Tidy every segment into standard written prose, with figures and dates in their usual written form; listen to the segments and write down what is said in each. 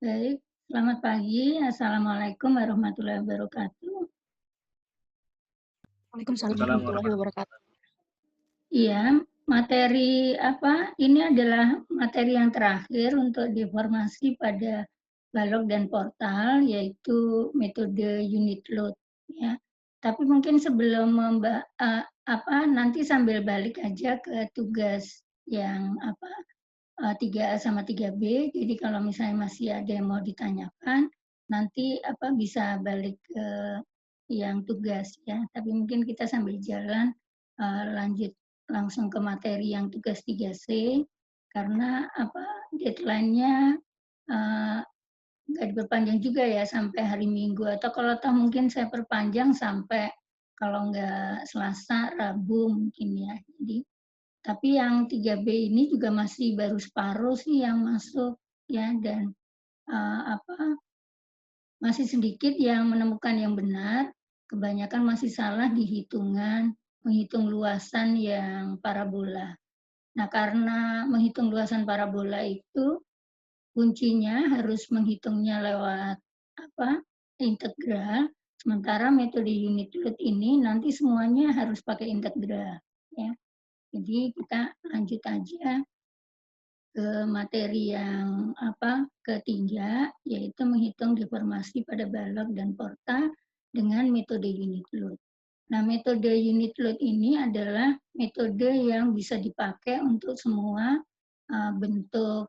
Baik, selamat pagi. Assalamualaikum warahmatullahi wabarakatuh. Waalaikumsalam Salam warahmatullahi warahmatullahi wabarakatuh. Iya, materi ini adalah materi yang terakhir untuk diformasi pada balok dan portal, yaitu metode unit load, ya. Tapi mungkin sebelum nanti sambil balik aja ke tugas yang 3A sama 3B. Jadi kalau misalnya masih ada yang mau ditanyakan, nanti bisa balik ke yang tugas ya. Tapi mungkin kita sambil jalan lanjut langsung ke materi yang tugas 3C karena deadline-nya uh, nggak diperpanjang juga ya sampai hari Minggu, atau kalau toh mungkin saya perpanjang sampai kalau nggak Selasa, Rabu mungkin ya. Jadi tapi yang 3B ini juga masih baru separuh sih yang masuk ya, dan masih sedikit yang menemukan yang benar, kebanyakan masih salah di menghitung luasan yang parabola. Nah, karena menghitung luasan parabola itu kuncinya harus menghitungnya lewat integral, sementara metode unit load ini nanti semuanya harus pakai integral ya. Jadi kita lanjut aja ke materi yang ketiga, yaitu menghitung deformasi pada balok dan porta dengan metode unit load. Nah, metode unit load ini adalah metode yang bisa dipakai untuk semua bentuk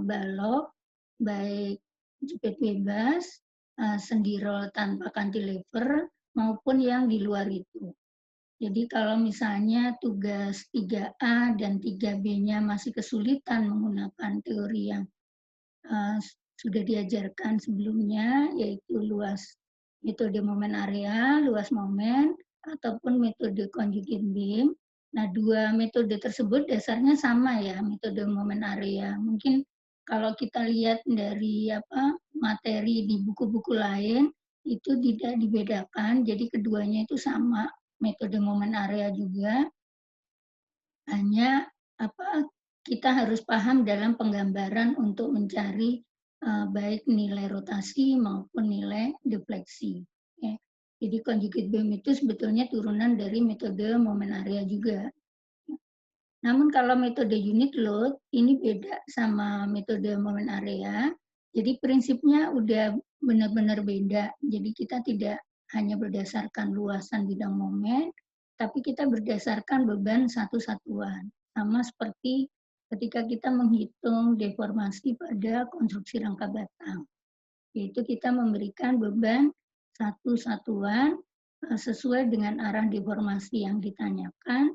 balok, baik jepit bebas, sendi roll tanpa cantilever, maupun yang di luar itu. Jadi kalau misalnya tugas 3A dan 3B-nya masih kesulitan menggunakan teori yang sudah diajarkan sebelumnya, yaitu metode momen area, luas momen, ataupun metode conjugate beam. Nah, dua metode tersebut dasarnya sama ya, metode momen area. Mungkin kalau kita lihat dari materi di buku-buku lain, itu tidak dibedakan, jadi keduanya itu sama, metode momen area juga, hanya kita harus paham dalam penggambaran untuk mencari baik nilai rotasi maupun nilai defleksi. Ya. Jadi conjugate beam itu sebetulnya turunan dari metode momen area juga. Namun kalau metode unit load ini beda sama metode momen area. Jadi prinsipnya udah benar-benar beda. Jadi kita tidak hanya berdasarkan luasan bidang momen, tapi kita berdasarkan beban satu satuan. Sama seperti ketika kita menghitung deformasi pada konstruksi rangka batang. Yaitu kita memberikan beban satu satuan sesuai dengan arah deformasi yang ditanyakan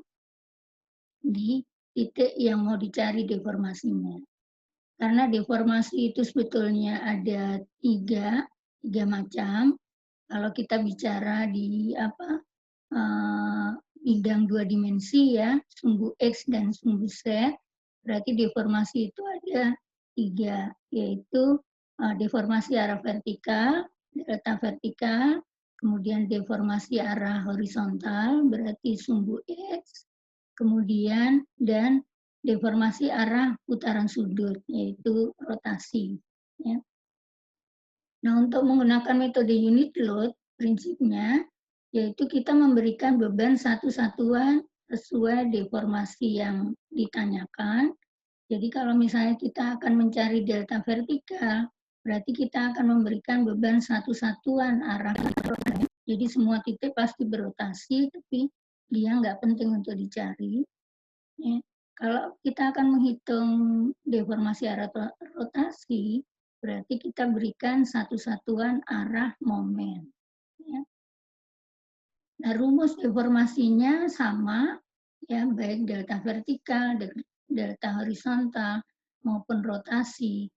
di titik yang mau dicari deformasinya. Karena deformasi itu sebetulnya ada tiga macam. Kalau kita bicara di bidang dua dimensi ya, sumbu X dan sumbu Z, berarti deformasi itu ada tiga, yaitu deformasi arah vertikal, delta vertikal, kemudian deformasi arah horizontal, berarti sumbu X, kemudian dan deformasi arah putaran sudut, yaitu rotasi. Ya. Nah, untuk menggunakan metode unit load, prinsipnya yaitu kita memberikan beban satu satuan sesuai deformasi yang ditanyakan. Jadi kalau misalnya kita akan mencari delta vertikal, berarti kita akan memberikan beban satu satuan arah. Jadi semua titik pasti berotasi, tapi dia nggak penting untuk dicari. Ya. Kalau kita akan menghitung deformasi arah rotasi, berarti kita berikan satu satuan arah momen. Ya. Nah, rumus deformasinya sama, ya, baik delta vertikal, delta horizontal, maupun rotasi.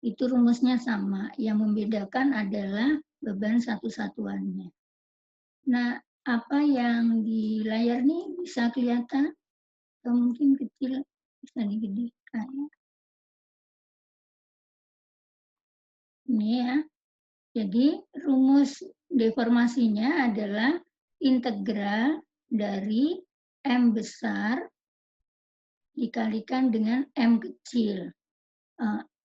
Itu rumusnya sama. Yang membedakan adalah beban satu satuannya. Nah, apa yang di layar ini bisa kelihatan? Atau mungkin kecil, bisa digedekan ya. Ini ya. Jadi rumus deformasinya adalah integral dari M besar dikalikan dengan M kecil.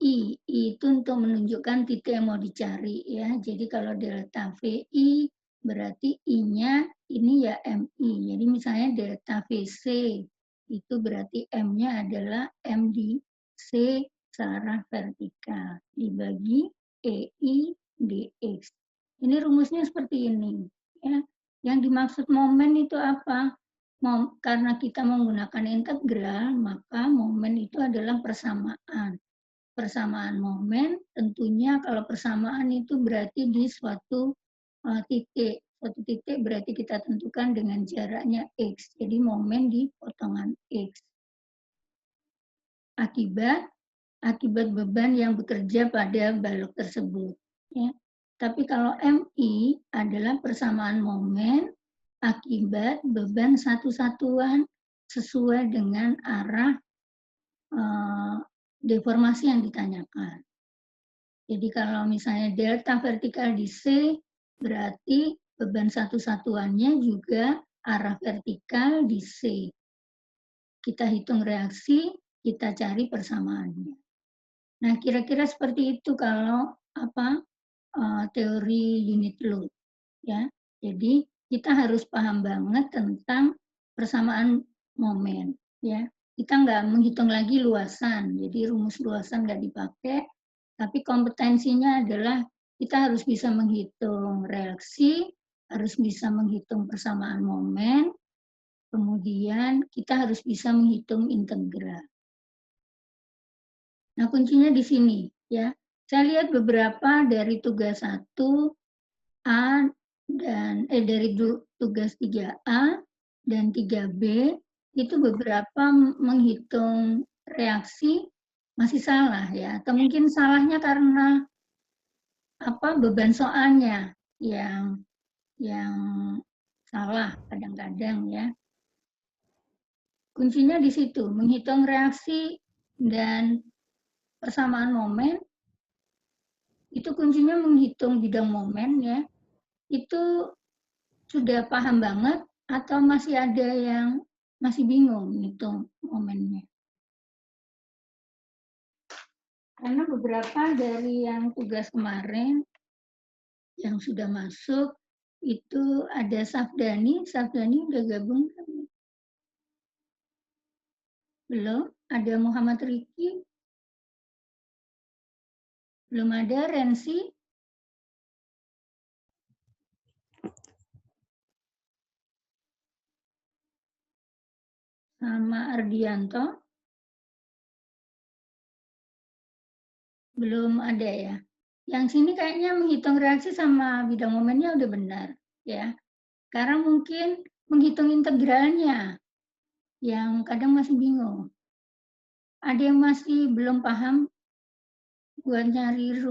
I itu untuk menunjukkan titik yang mau dicari ya. Jadi kalau delta VI berarti I-nya ini ya MI. Jadi misalnya delta VC itu berarti M-nya adalah M di C searah vertikal dibagi EI dx. Ini rumusnya seperti ini ya. Yang dimaksud momen itu apa? Karena kita menggunakan integral, maka momen itu adalah persamaan. Persamaan momen tentunya kalau persamaan itu berarti di suatu titik. Suatu titik berarti kita tentukan dengan jaraknya X. Jadi momen di potongan X. Akibat beban yang bekerja pada balok tersebut. Ya. Tapi kalau MI adalah persamaan momen akibat beban satu satuan sesuai dengan arah deformasi yang ditanyakan. Jadi kalau misalnya delta vertikal di C, berarti beban satu satuannya juga arah vertikal di C. Kita hitung reaksi, kita cari persamaannya. Nah, kira-kira seperti itu kalau teori unit load. Ya, jadi kita harus paham banget tentang persamaan momen. Ya, kita nggak menghitung lagi luasan, jadi rumus luasan nggak dipakai, tapi kompetensinya adalah kita harus bisa menghitung reaksi, harus bisa menghitung persamaan momen, kemudian kita harus bisa menghitung integral. Nah, kuncinya di sini ya. Saya lihat beberapa dari tugas 1 A dan dari tugas 3A dan 3B itu beberapa menghitung reaksi masih salah ya, atau mungkin salahnya karena beban soalnya yang salah kadang-kadang ya. Kuncinya di situ, menghitung reaksi dan persamaan momen itu kuncinya menghitung bidang momen ya. Itu sudah paham banget atau masih ada yang masih bingung menghitung momennya? Karena beberapa dari yang tugas kemarin yang sudah masuk itu ada Safdani udah gabung kan? Belum? Ada Muhammad Riki? Belum ada Rensi? Sama Ardianto? Belum ada ya? Yang sini kayaknya menghitung reaksi sama bidang momennya udah benar ya. Sekarang mungkin menghitung integralnya yang kadang masih bingung. Ada yang masih belum paham buat nyari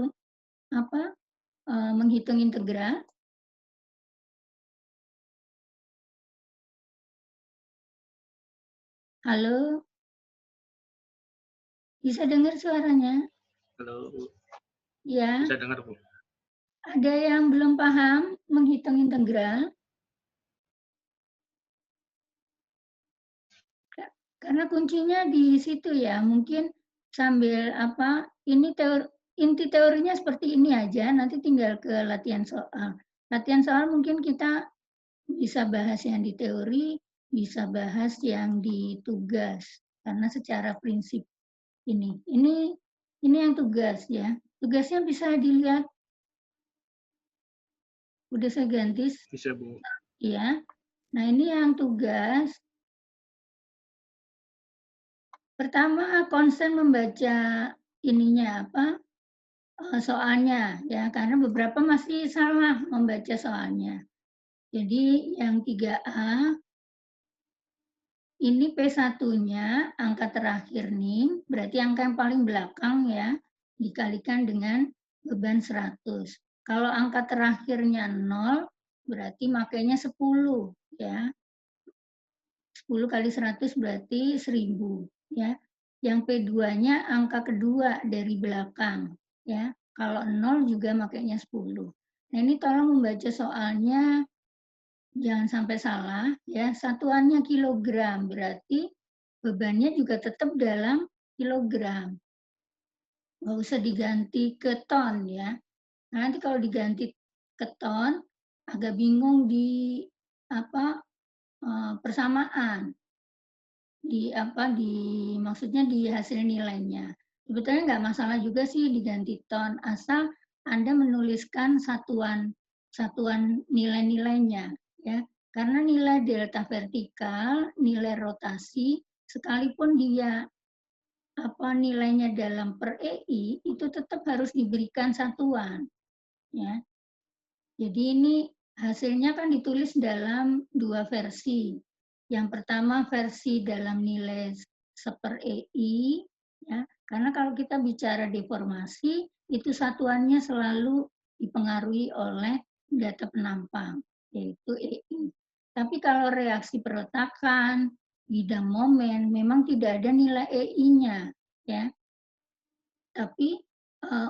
menghitung integral? Halo? Bisa dengar suaranya? Halo. Ya. Bisa dengar, Bu? Ada yang belum paham menghitung integral? Karena kuncinya di situ ya, mungkin sambil inti teorinya seperti ini aja, nanti tinggal ke latihan soal. Latihan soal mungkin kita bisa bahas yang di teori, bisa bahas yang di tugas, karena secara prinsip ini yang tugas ya. Tugasnya bisa dilihat. Udah saya ganti. Bisa, Bu. Ya. Nah, ini yang tugas. Pertama, konsen membaca soalnya ya, karena beberapa masih salah membaca soalnya. Jadi yang 3A ini P1-nya angka terakhir nih, berarti angka yang paling belakang ya, dikalikan dengan beban 100. Kalau angka terakhirnya 0, berarti makanya 10 ya. 10 kali 100 berarti 1000 ya. Yang P2-nya angka kedua dari belakang ya. Kalau 0 juga makanya 10. Nah, ini tolong membaca soalnya jangan sampai salah ya. Satuannya kilogram berarti bebannya juga tetap dalam kilogram. nggak usah diganti keton ya. Nanti kalau diganti keton agak bingung di apa persamaan di maksudnya di hasil nilainya. Sebetulnya nggak masalah juga sih diganti ton asal Anda menuliskan satuan nilai-nilainya ya. Karena nilai delta vertikal, nilai rotasi sekalipun dia nilainya dalam per EI itu tetap harus diberikan satuan ya. Jadi ini hasilnya kan ditulis dalam dua versi. Yang pertama versi dalam nilai seper EI, ya, karena kalau kita bicara deformasi, itu satuannya selalu dipengaruhi oleh data penampang, yaitu EI. Tapi kalau reaksi perletakan, bidang momen, memang tidak ada nilai EI-nya. Ya. Tapi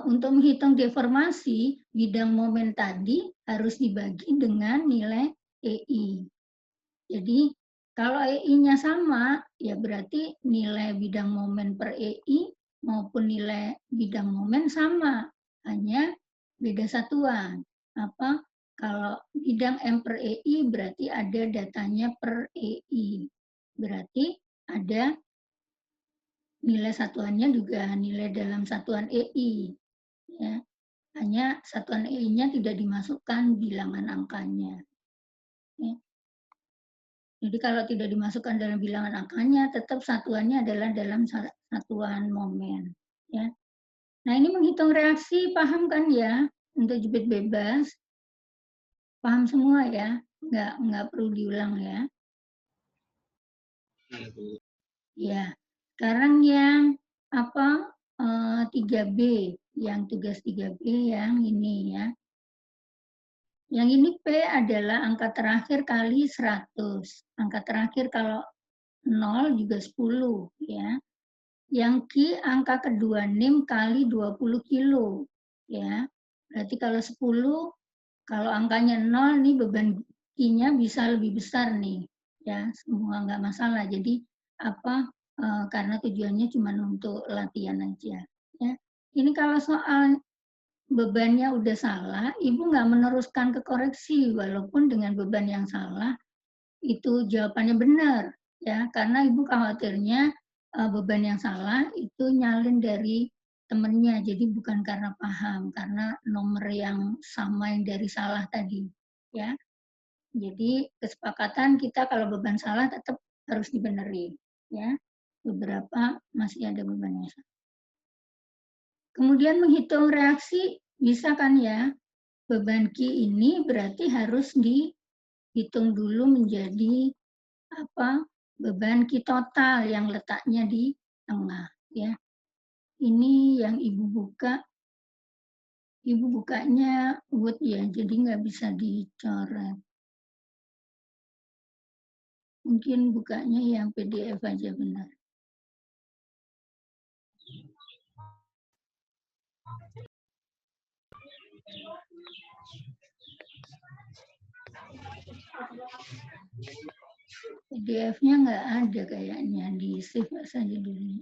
untuk menghitung deformasi, bidang momen tadi harus dibagi dengan nilai EI. Jadi kalau EI-nya sama, ya berarti nilai bidang momen per EI maupun nilai bidang momen sama, hanya beda satuan. Kalau bidang M per EI berarti ada datanya per EI. Berarti ada nilai satuannya juga nilai dalam satuan EI. Ya. Hanya satuan EI-nya tidak dimasukkan bilangan angkanya. Ya. Jadi kalau tidak dimasukkan dalam bilangan angkanya, tetap satuannya adalah dalam satuan momen. Ya. Nah ini menghitung reaksi, paham kan ya? Untuk jepit bebas, paham semua ya? Nggak perlu diulang ya. Ya, sekarang yang 3B, yang tugas 3B yang ini ya. Yang ini P adalah angka terakhir kali 100. Angka terakhir kalau 0 juga 10 ya. Yang Q angka kedua NIM kali 20 kilo ya. Berarti kalau 10, kalau angkanya 0 nih beban Q-nya bisa lebih besar nih ya. Semua nggak masalah. Jadi karena tujuannya cuma untuk latihan aja ya. Ini kalau soal bebannya udah salah, ibu nggak meneruskan ke koreksi walaupun dengan beban yang salah itu jawabannya benar ya, karena ibu khawatirnya beban yang salah itu nyalin dari temennya, jadi bukan karena paham, karena nomor yang sama yang dari salah tadi ya. Jadi kesepakatan kita kalau beban salah tetap harus dibenerin ya. Beberapa masih ada bebannya. Kemudian menghitung reaksi bisa kan ya? Beban Q ini berarti harus dihitung dulu menjadi beban Q total yang letaknya di tengah ya. Ini yang ibu buka. Ibu bukanya Word ya, jadi nggak bisa dicoret. Mungkin bukanya yang PDF aja benar. PDF-nya nggak ada kayaknya, di save saja dulu.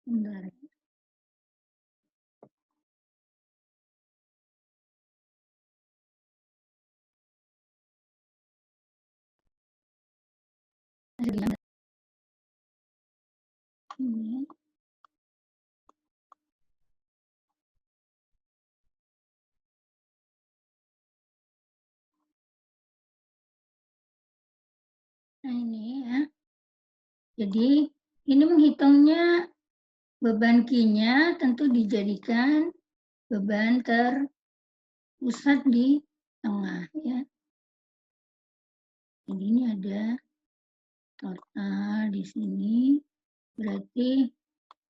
Bentar. Ini. Nah ini ya. Jadi ini menghitungnya beban Q-nya tentu dijadikan beban terpusat di tengah ya. Jadi ini ada total di sini, berarti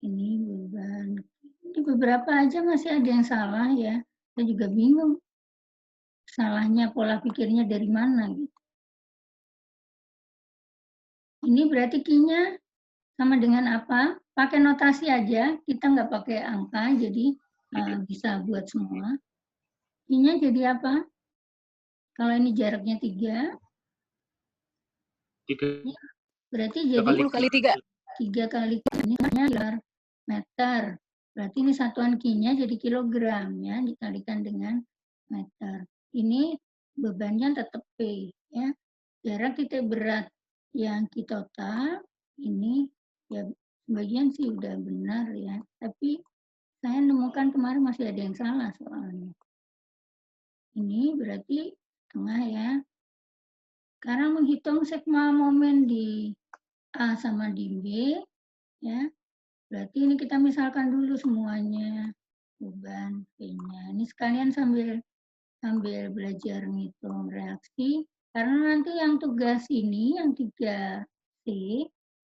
ini beban. Ini beberapa aja masih ada yang salah ya. Saya juga bingung salahnya pola pikirnya dari mana gitu. Ini berarti Q-nya sama dengan apa? Pakai notasi aja, kita nggak pakai angka, jadi bisa buat semua. Q-nya jadi apa? Kalau ini jaraknya 3, 3 berarti jadi 10 kali 3. 3 kali ini meter. Berarti ini satuan Q-nya jadi kilogram ya, dikalikan dengan meter. Ini bebannya tetap P ya. Jarak titik berat yang Q total ini ya sebagian sih udah benar ya, tapi saya nemukan kemarin masih ada yang salah soalnya. Ini berarti tengah ya. Sekarang menghitung sigma momen di A sama di B ya. Berarti ini kita misalkan dulu semuanya beban P-nya. Ini sekalian sambil belajar ngitung reaksi. Karena nanti yang tugas ini, yang 3C,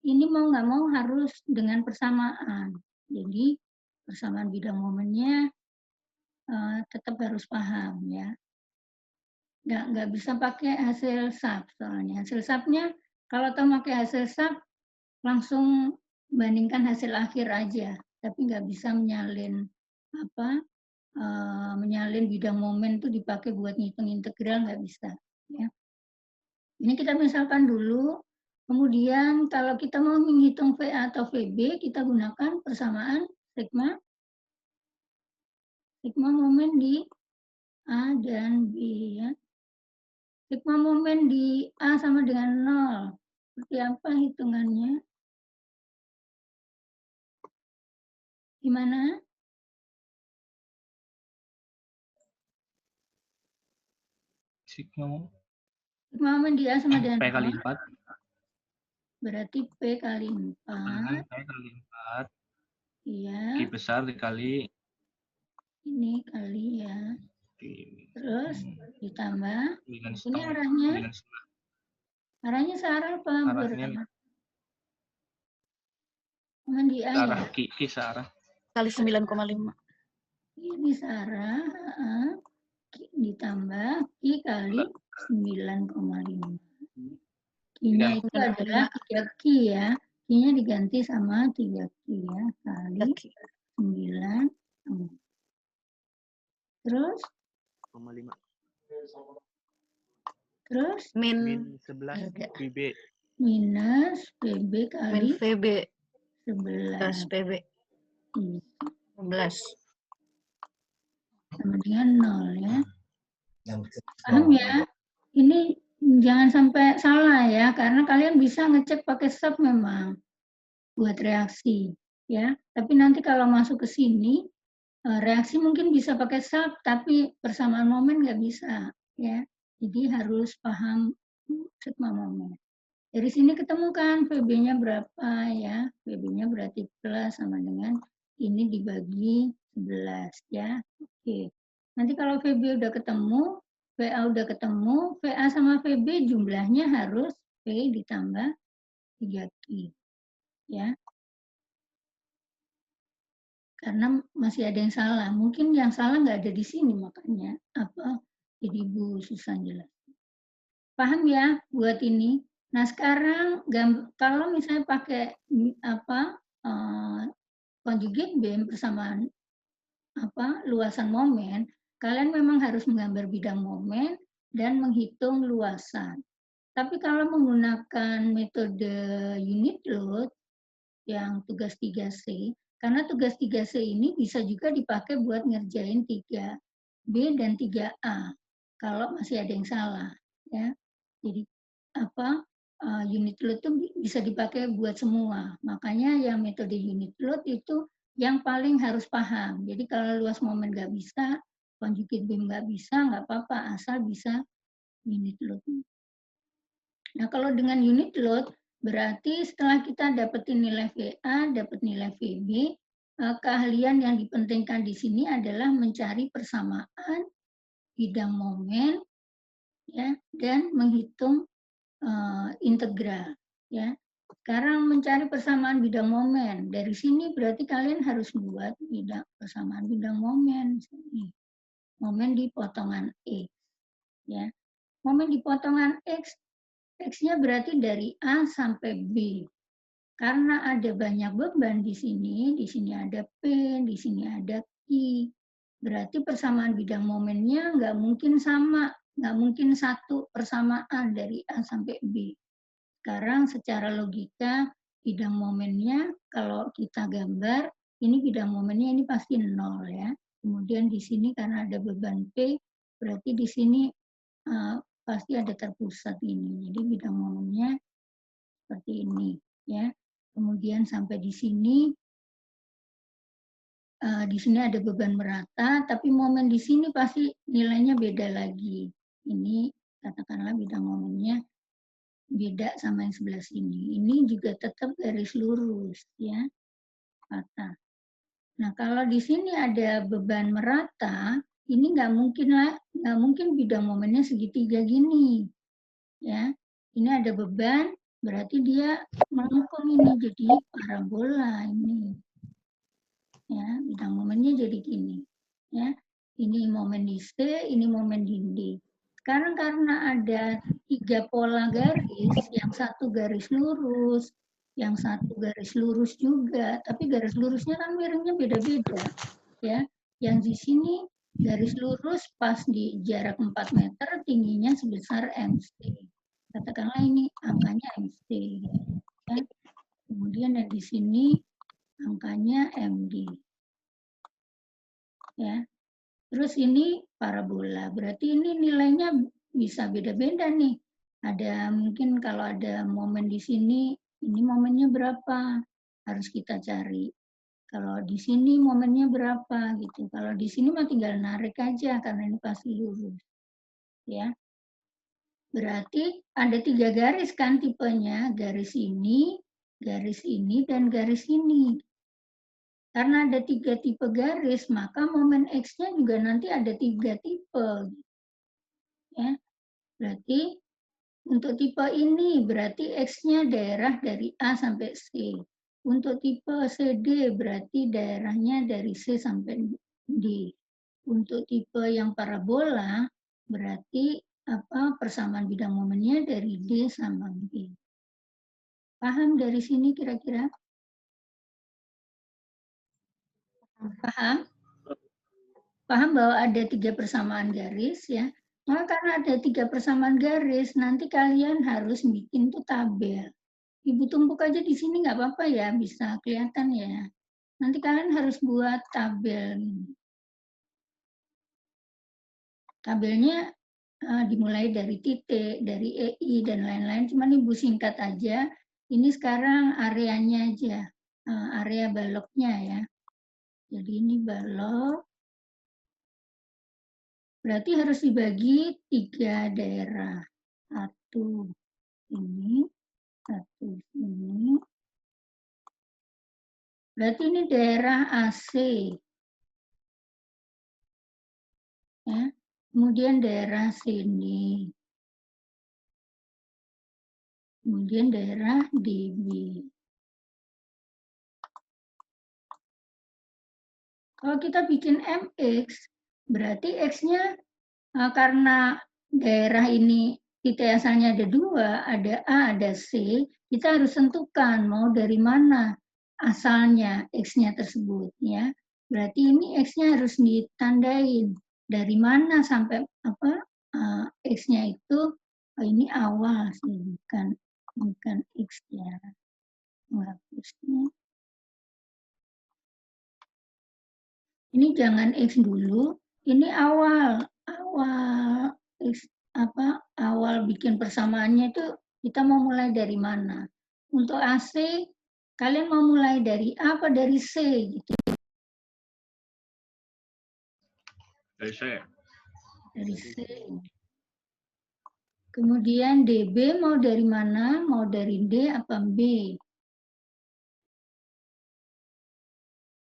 ini mau nggak mau harus dengan persamaan. Jadi persamaan bidang momennya tetap harus paham ya. Nggak bisa pakai hasil SAP soalnya. Hasil SAP-nya kalau tahu pakai hasil SAP langsung bandingkan hasil akhir aja, tapi nggak bisa menyalin menyalin bidang momen itu dipakai buat ngitung integral, nggak bisa. Ya. Ini kita misalkan dulu, kemudian kalau kita mau menghitung VA atau VB, kita gunakan persamaan sigma momen di A dan B. Ya. Sigma momen di A sama dengan 0. Seperti apa hitungannya? Gimana? sigma Sigma momen di A sama dengan P kali 0. 4. Berarti P kali 4. P kali 4. Iya. Q besar dikali Ini kali ya. Terus ditambah. Ini arahnya searah apa? Arahnya Momen di A ya? arah Q searah. Kali 9,5. Ini searah. Ditambah Q kali 9,5. Q-nya itu adalah 3Q ya. Q-nya diganti sama 3Q ya. Kali 9. Terus? 5. Terus? Min 11 PB. Minus PB kali min VB 11. PB 11. Sama dengan 0 ya. Paham ya? Ini jangan sampai salah ya, karena kalian bisa ngecek pakai SAP memang buat reaksi ya. Tapi nanti kalau masuk ke sini, reaksi mungkin bisa pakai SAP, tapi persamaan momen nggak bisa ya. Jadi harus paham sigma momen. Dari sini ketemukan VB-nya berapa ya. VB-nya berarti plus sama dengan ini dibagi 11 ya. Oke. Nanti kalau VB udah ketemu, VA udah ketemu, VA sama VB jumlahnya harus P ditambah 3Q. Ya. Karena masih ada yang salah. Mungkin yang salah nggak ada di sini, makanya jadi Bu Susan jelas. Paham ya buat ini? Nah sekarang kalau misalnya pakai conjugate beam persamaan luasan momen, kalian memang harus menggambar bidang momen dan menghitung luasan. Tapi kalau menggunakan metode unit load yang tugas 3C, karena tugas 3C ini bisa juga dipakai buat ngerjain 3B dan 3A kalau masih ada yang salah ya. Jadi unit load itu bisa dipakai buat semua. Makanya yang metode unit load itu yang paling harus paham. Jadi kalau luas momen nggak bisa, conjugate beam nggak bisa, nggak apa-apa, asal bisa unit load. Nah, kalau dengan unit load, berarti setelah kita dapetin nilai VA, dapat nilai VB, keahlian yang dipentingkan di sini adalah mencari persamaan bidang momen, ya, dan menghitung integral, ya. Sekarang mencari persamaan bidang momen. Dari sini berarti kalian harus buat persamaan bidang momen. Momen di potongan X, ya. Momen di potongan X, X-nya berarti dari A sampai B. Karena ada banyak beban di sini ada P, di sini ada Q. Berarti persamaan bidang momennya nggak mungkin sama, nggak mungkin satu persamaan dari A sampai B. Sekarang secara logika bidang momennya kalau kita gambar, ini bidang momennya ini pasti 0 ya. Kemudian di sini karena ada beban P, berarti di sini pasti ada terpusat ini. Jadi bidang momennya seperti ini ya. Kemudian sampai di sini ada beban merata, tapi momen di sini pasti nilainya beda lagi. Ini katakanlah bidang momennya beda sama yang sebelah sini. Ini juga tetap garis lurus, ya, patah. Nah, kalau di sini ada beban merata, ini nggak mungkin bidang momennya segitiga gini, ya. Ini ada beban, berarti dia melengkung ini jadi parabola ini, ya. Bidang momennya jadi gini, ya. Ini momen di C, ini momen di D. Sekarang karena ada 3 pola garis, yang satu garis lurus, yang satu garis lurus juga, tapi garis lurusnya kan miringnya beda-beda, ya. Yang di sini garis lurus pas di jarak 4 meter, tingginya sebesar MC. Katakanlah ini angkanya MC, ya. Kemudian yang di sini angkanya MD, ya. Terus ini parabola, berarti ini nilainya bisa beda-beda nih. Ada mungkin kalau ada momen di sini, ini momennya berapa? Harus kita cari. Kalau di sini momennya berapa gitu. Kalau di sini mah tinggal narik aja karena ini pasti lurus. Ya. Berarti ada 3 garis kan tipenya, garis ini, dan garis ini. Karena ada 3 tipe garis, maka momen X-nya juga nanti ada 3 tipe. Ya. Berarti untuk tipe ini berarti X-nya daerah dari A sampai C. Untuk tipe CD berarti daerahnya dari C sampai D. Untuk tipe yang parabola berarti persamaan bidang momennya dari D sama B. Paham dari sini kira-kira? Paham? Paham bahwa ada 3 persamaan garis ya. Maka karena ada 3 persamaan garis, nanti kalian harus bikin tuh tabel. Ibu tumpuk aja di sini nggak apa-apa ya, bisa kelihatan ya. Nanti kalian harus buat tabel. Tabelnya dimulai dari titik, dari EI, dan lain-lain. Cuman Ibu singkat aja. Ini sekarang areanya aja, area baloknya ya. Jadi ini balok. Berarti harus dibagi 3 daerah. Satu ini, satu ini. Berarti ini daerah AC. Ya. Kemudian daerah sini. Kemudian daerah DB. Kalau kita bikin MX, berarti X-nya karena daerah ini titik asalnya ada 2, ada A, ada C, kita harus tentukan mau dari mana asalnya X-nya tersebut. Ya. Berarti ini X-nya harus ditandain. Dari mana sampai X-nya itu, ini awal sih, bukan X ya. Menghapusnya. Ini jangan X dulu, ini awal X, awal bikin persamaannya itu kita mau mulai dari mana. Untuk AC, kalian mau mulai dari A apa dari C gitu? Dari C. Dari C. Kemudian DB mau dari mana? Mau dari D apa B?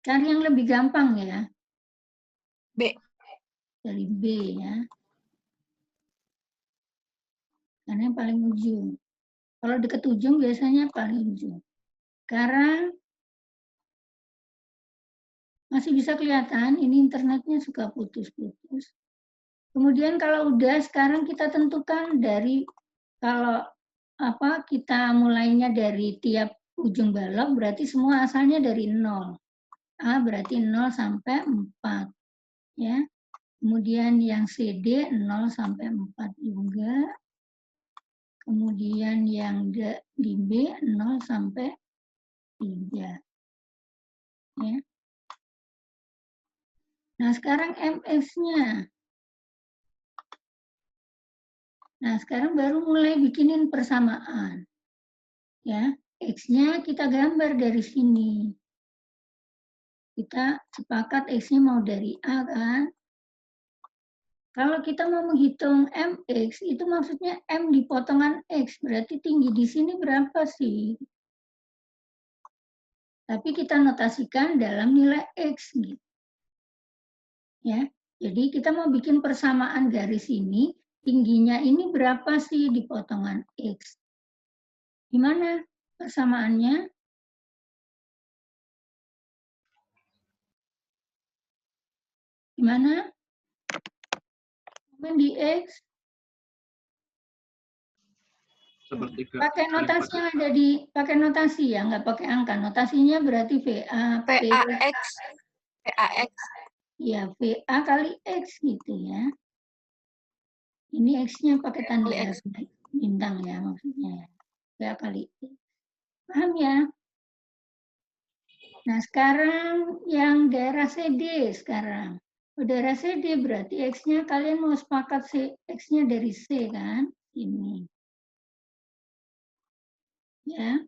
Cari yang lebih gampang ya. B. Dari B ya. Karena yang paling ujung. Kalau dekat ujung biasanya paling ujung. Sekarang masih bisa kelihatan, ini internetnya suka putus-putus. Kemudian kalau udah, sekarang kita tentukan dari, kalau kita mulainya dari tiap ujung balok, berarti semua asalnya dari 0. A berarti 0 sampai 4. Ya. Kemudian yang CD 0 sampai 4 juga. Kemudian yang di B 0 sampai 3. Ya. Nah, sekarang MX-nya. Nah, sekarang baru mulai bikinin persamaan. Ya, X-nya kita gambar dari sini. Kita sepakat X-nya mau dari A kan? Kalau kita mau menghitung MX, itu maksudnya M di potongan X. Berarti tinggi di sini berapa sih? Tapi kita notasikan dalam nilai X. Gitu. Ya, jadi kita mau bikin persamaan garis ini, tingginya ini berapa sih di potongan X? Gimana persamaannya? Gimana? Momen di X? Sepertiga. Pakai notasi yang ada di, pakai notasi ya, nggak pakai angka. Notasinya berarti VA, PAX. PAX. Ya, VA kali X gitu ya. Ini X-nya pakai tanda X. bintang ya maksudnya. VA kali X. Paham ya? Nah, sekarang yang daerah CD sekarang. Daerah CD berarti X-nya kalian mau sepakat X-nya dari C kan? Ini. Ya.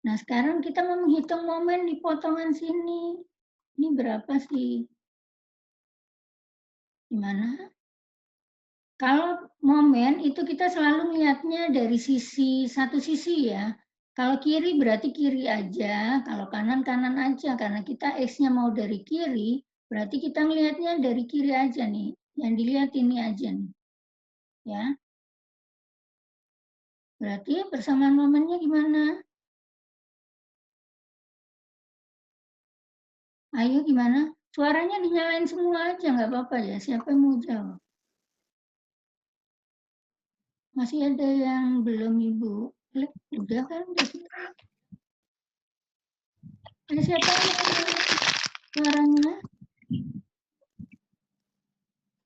Nah, sekarang kita mau menghitung momen di potongan sini. Ini berapa sih? Gimana? Kalau momen itu kita selalu melihatnya dari satu sisi ya. Kalau kiri berarti kiri aja, kalau kanan kanan aja. Karena kita X-nya mau dari kiri, berarti kita melihatnya dari kiri aja nih. Yang dilihat ini aja nih. Ya. Berarti persamaan momennya gimana? Ayo gimana? Suaranya dinyalain semua aja, nggak apa-apa ya. Siapa yang mau jawab? Masih ada yang belum Ibu? Udah kan? Ada siapa yang suaranya?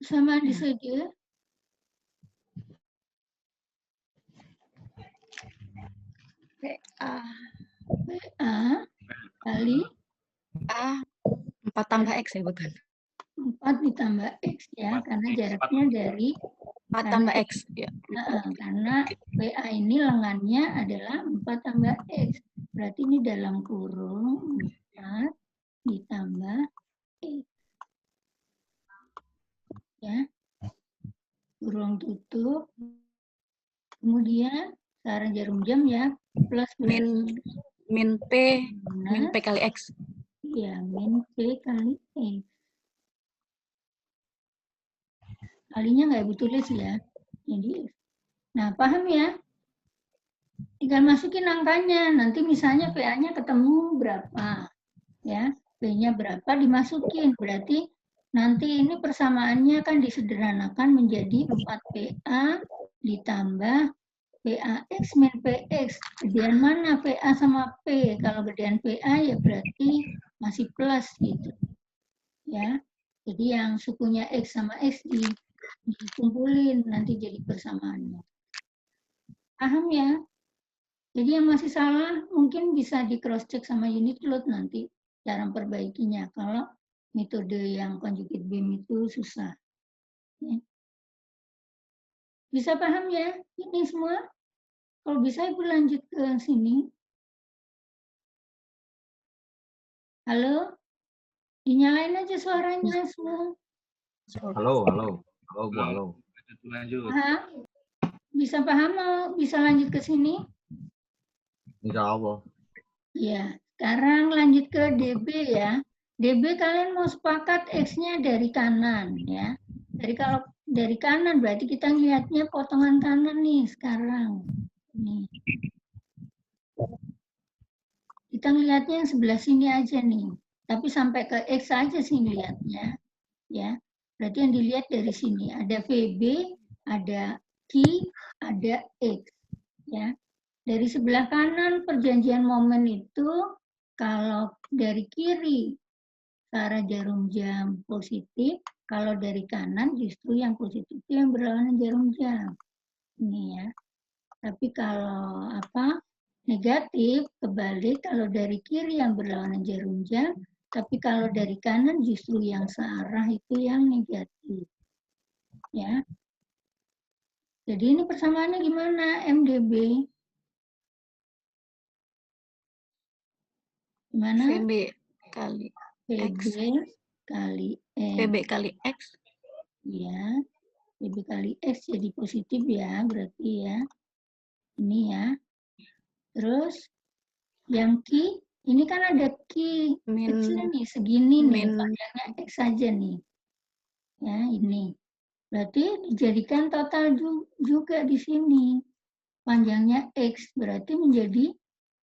Sama di saja. PA. PA kali A 4 tambah X ya bukan? 4 ditambah X ya, karena jaraknya dari 4 tambah X. Ya. Karena PA ini lengannya adalah 4 tambah X. Berarti ini dalam kurung 4 ditambah X. Ya. Kurung tutup. Kemudian sekarang jarum jam ya, plus min P kali X. Iya, min P kali X. Kalinya nggak Ibu tulis ya. Jadi, nah paham ya? Tinggal masukin angkanya. Nanti misalnya PA-nya ketemu berapa. Ya, P-nya berapa dimasukin. Berarti nanti ini persamaannya kan disederhanakan menjadi 4PA ditambah PAX min PX. Gedean mana PA sama P? Kalau gedean PA ya berarti masih plus gitu. Ya. Jadi yang sukunya X sama X dikumpulin nanti jadi persamaannya. Paham ya? Jadi yang masih salah mungkin bisa di cross check sama unit load nanti cara memperbaikinya. Kalau metode yang conjugate beam itu susah. Ya. Bisa paham ya ini semua? Kalau bisa Ibu lanjut ke sini. Halo? Dinyalain aja suaranya semua. Halo Bu, halo. Lanjut. Paham? Bisa paham, bisa lanjut ke sini? Insya Allah. Ya, sekarang lanjut ke DB ya. DB kalian mau sepakat X-nya dari kanan ya. Kalau dari kanan berarti kita lihatnya potongan kanan nih sekarang. Nih. Kita lihatnya yang sebelah sini aja nih. Tapi sampai ke X aja sih lihatnya. Ya. Berarti yang dilihat dari sini ada VB, ada Q, ada X. Ya. Dari sebelah kanan perjanjian momen itu kalau dari kiri ke arah jarum jam positif, kalau dari kanan justru yang positif itu yang berlawanan jarum jam. Ini ya. Tapi kalau negatif, kebalik, kalau dari kiri yang berlawanan jarum jam, tapi kalau dari kanan justru yang searah itu yang negatif. Ya. Jadi ini persamaannya gimana MDB? Gimana? VB kali PB X. kali X. PB kali X. Ya. PB kali X jadi positif ya, berarti ya. Ini ya. Terus yang Q, ini kan ada Q kecil nih, segini nih, panjangnya X saja nih. Ya, ini. Berarti dijadikan total juga di sini. Panjangnya X, berarti menjadi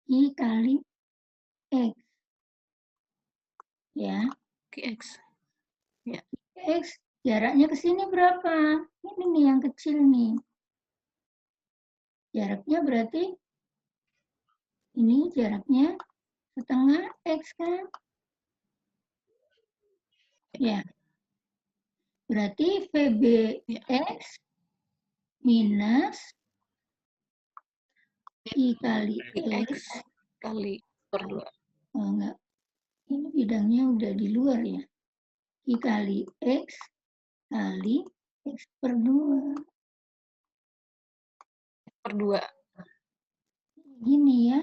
I kali X. Ya. X. Ya. X, jaraknya ke sini berapa? Ini nih yang kecil nih. Jaraknya berarti ini jaraknya setengah X kan? Ya. Berarti VBX minus I kali X kali per 2. Oh enggak, ini bidangnya udah di luar ya. I kali X kali X per 2. Per 2. Gini ya.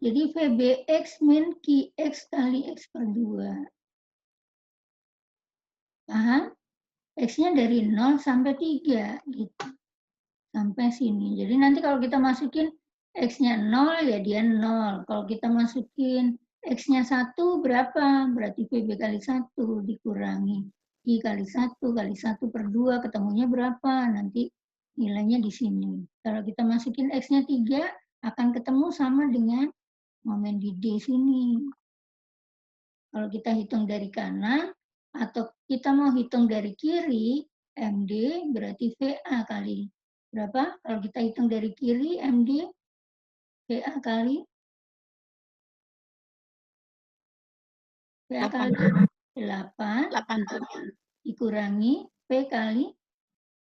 Jadi VBX min QX kali X per 2. Paham? X-nya dari 0 sampai 3 gitu. Sampai sini. Jadi nanti kalau kita masukin X-nya 0 ya dia 0. Kalau kita masukin X-nya 1 berapa? Berarti VB kali 1 dikurangi I kali 1 kali 1 per 2 ketemunya berapa? Nanti nilainya di sini. Kalau kita masukin X-nya 3 akan ketemu sama dengan momen di D sini. Kalau kita hitung dari kanan atau kita mau hitung dari kiri, MD berarti VA kali berapa? Kalau kita hitung dari kiri, MD VA kali 8 dikurangi P kali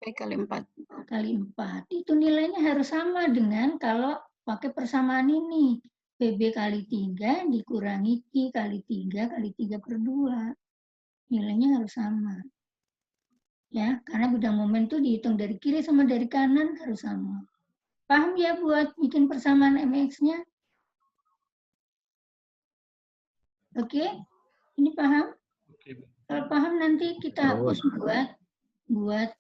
4. kali 4. Itu nilainya harus sama dengan kalau pakai persamaan ini. PB kali 3 dikurangi Q kali 3 kali 3 per 2. Nilainya harus sama. Ya, karena bidang momen itu dihitung dari kiri sama dari kanan harus sama. Paham ya buat bikin persamaan MX-nya? Oke? Ini paham? Kalau paham nanti kita hapus buat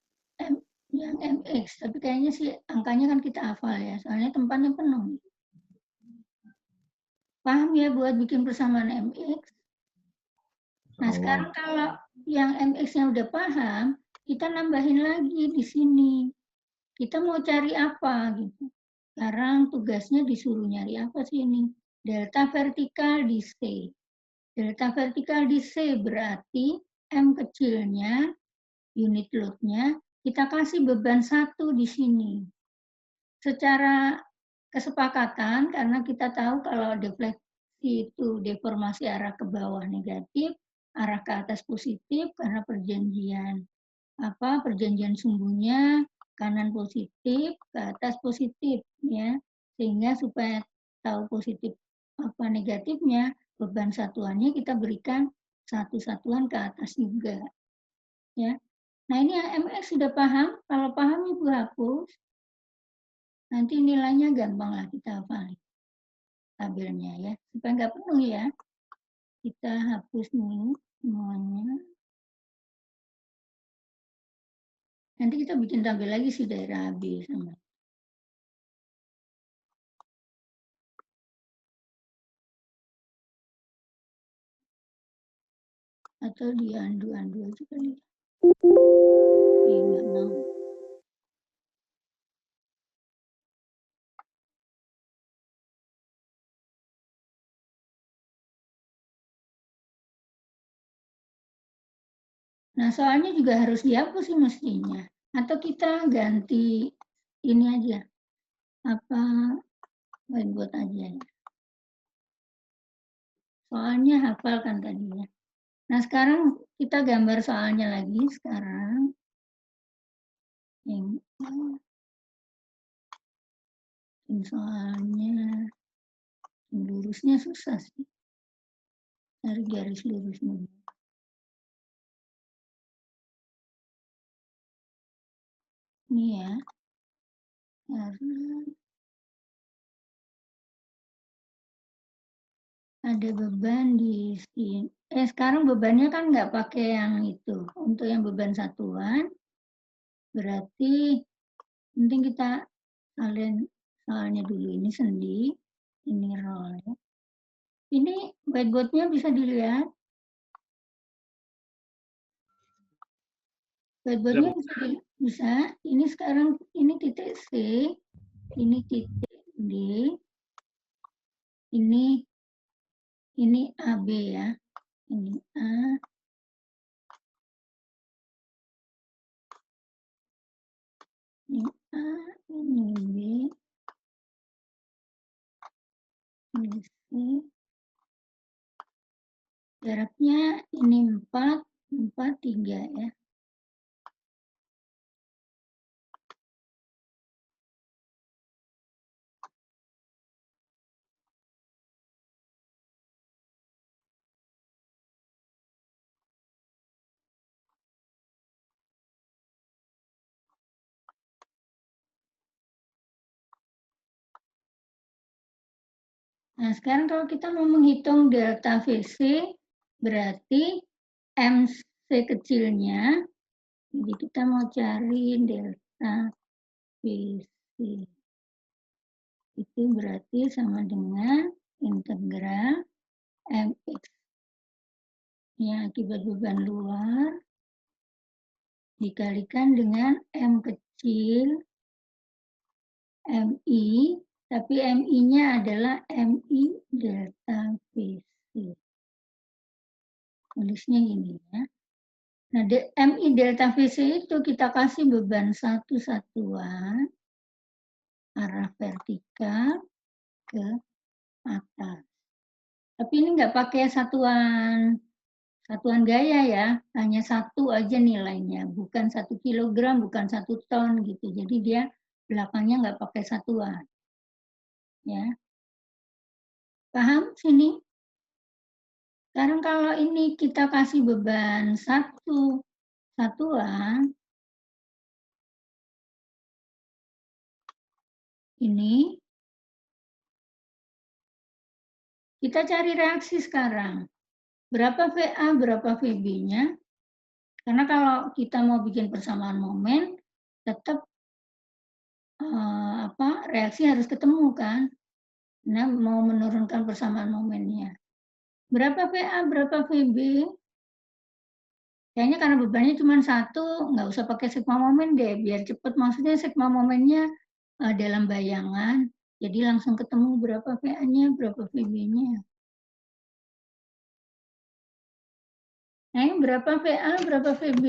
yang MX. Tapi kayaknya sih angkanya kan kita hafal ya. Soalnya tempatnya penuh. Paham ya buat bikin persamaan MX? Nah sekarang kalau yang MX-nya udah paham, kita nambahin lagi di sini. Kita mau cari apa gitu. Sekarang tugasnya disuruh nyari apa sih ini? Delta vertikal di C. Delta vertikal di C berarti M kecilnya, unit load-nya, kita kasih beban 1 di sini. Secara kesepakatan, karena kita tahu kalau defleksi itu deformasi arah ke bawah negatif, arah ke atas positif, karena perjanjian sumbunya kanan positif, ke atas positif, ya. Sehingga supaya tahu positif apa negatifnya, beban satuannya kita berikan satu satuan ke atas juga. Ya. Nah ini yang MX sudah paham, kalau paham Ibu hapus, nanti nilainya gampang lah kita hafalin tabelnya ya, supaya nggak penuh ya. Kita hapus dulu semuanya. Nanti kita bikin tabel lagi sih daerah AB sama. Atau di andu aja kali. Nggak mau. Nah, soalnya juga harus dihapus sih mestinya. Atau kita ganti ini aja. Apa whiteboard aja ya. Soalnya hafal kan tadinya. Nah, sekarang kita gambar soalnya lagi sekarang. Yang soalnya lurusnya susah sih. Cari garis lurusnya. Ini ya. Karena ada beban di sini. Sekarang bebannya kan nggak pakai yang itu. Untuk yang beban satuan, berarti penting kita salin soalnya dulu. Ini sendi, ini roll. Ya. Ini whiteboardnya bisa dilihat. Whiteboardnya bisa. Ini sekarang ini titik C, ini titik D, ini AB ya. Ini A. Ini A, ini B, ini C. Jaraknya ini 4, 3 ya. Nah, sekarang kalau kita mau menghitung delta VC, berarti MC kecilnya, jadi kita mau cari delta VC. Itu berarti sama dengan integral MX. Ya, akibat beban luar dikalikan dengan M kecil, MI, tapi MI-nya adalah MI delta VC. Tulisnya gini ya. Nah, MI delta VC itu kita kasih beban satu satuan arah vertikal ke atas. Tapi ini nggak pakai satuan gaya ya, hanya satu aja nilainya, bukan 1 kilogram, bukan 1 ton gitu. Jadi dia belakangnya nggak pakai satuan. Ya. Paham sini? Sekarang kalau ini kita kasih beban satuan, ini kita cari reaksi sekarang. Berapa VA, berapa VB-nya? Karena kalau kita mau bikin persamaan momen, tetap reaksi harus ketemu kan? Nah, mau menurunkan persamaan momennya. Berapa VA, berapa VB? Kayaknya karena bebannya cuma satu, nggak usah pakai sigma momen deh, biar cepat. Maksudnya sigma momennya dalam bayangan, jadi langsung ketemu berapa VA-nya, berapa VB-nya. Berapa VA, berapa VB?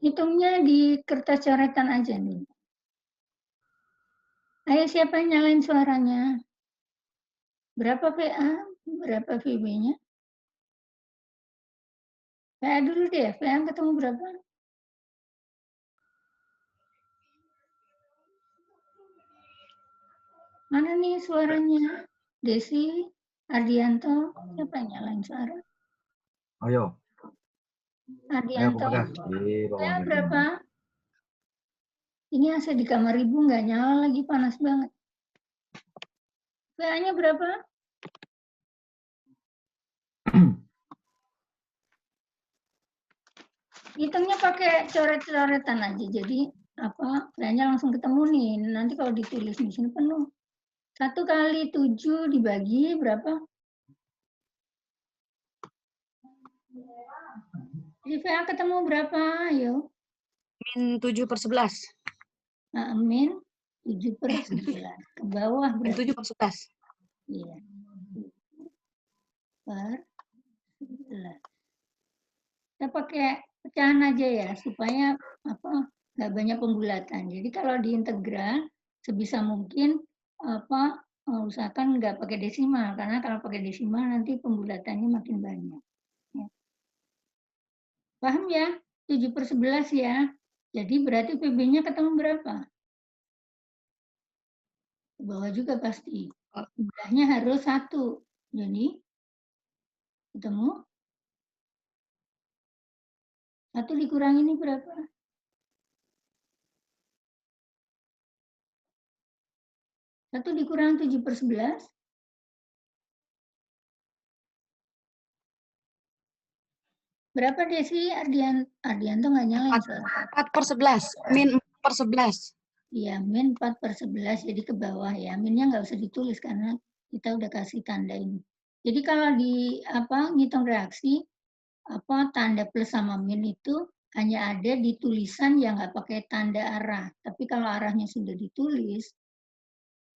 Hitungnya di kertas coretan aja nih. Ayo siapa yang nyalain suaranya? Berapa VA, berapa VB-nya? VA dulu deh, VA ketemu berapa? Mana nih suaranya? Desi, Ardianto, siapa yang nyalain suara? Ayo. Ardianto, Ayo, VA berapa? Ini AC di kamar ibu nggak nyala lagi, panas banget. VA-nya berapa? Hitungnya pakai coret-coretan aja. Jadi kayaknya langsung ketemu nih. Nanti kalau ditulis di sini penuh. 1 kali 7 dibagi berapa? VA ketemu berapa? Ayo. Min 7/11. Nah, min 7/11. Ke bawah Min berarti. 7/11. Iya. 7/11. Kita pakai pecahan aja ya, supaya nggak banyak pembulatan. Jadi kalau di integral, sebisa mungkin usahakan nggak pakai desimal, karena kalau pakai desimal nanti pembulatannya makin banyak. Ya. Paham ya? 7/11 ya. Jadi berarti PB-nya ketemu berapa? Ke bawah juga pasti. Jumlahnya harus 1. Jadi ketemu 1 dikurangi ini berapa? 1 dikurang 7/11. Berapa Desi? Ardianto nggak nyalain suara. 4/11. Min 4/11. Iya, min 4/11, jadi ke bawah ya. Minnya nggak usah ditulis karena kita udah kasih tanda ini. Jadi kalau di ngitung reaksi, tanda plus sama min itu hanya ada di tulisan yang nggak pakai tanda arah. Tapi kalau arahnya sudah ditulis,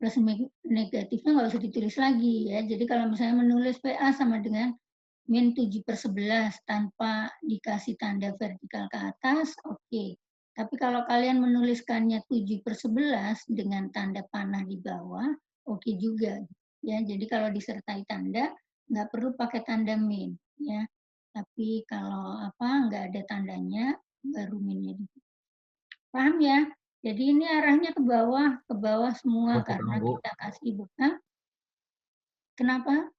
plus negatifnya nggak usah ditulis lagi ya. Jadi kalau misalnya menulis PA sama dengan min 7/11 tanpa dikasih tanda vertikal ke atas, oke. Tapi kalau kalian menuliskannya 7/11 dengan tanda panah di bawah, oke juga. Ya, jadi kalau disertai tanda, nggak perlu pakai tanda min. Ya. Tapi kalau nggak ada tandanya, baru minnya. Paham ya? Jadi ini arahnya ke bawah semua karena kita kasih bukan. Kenapa?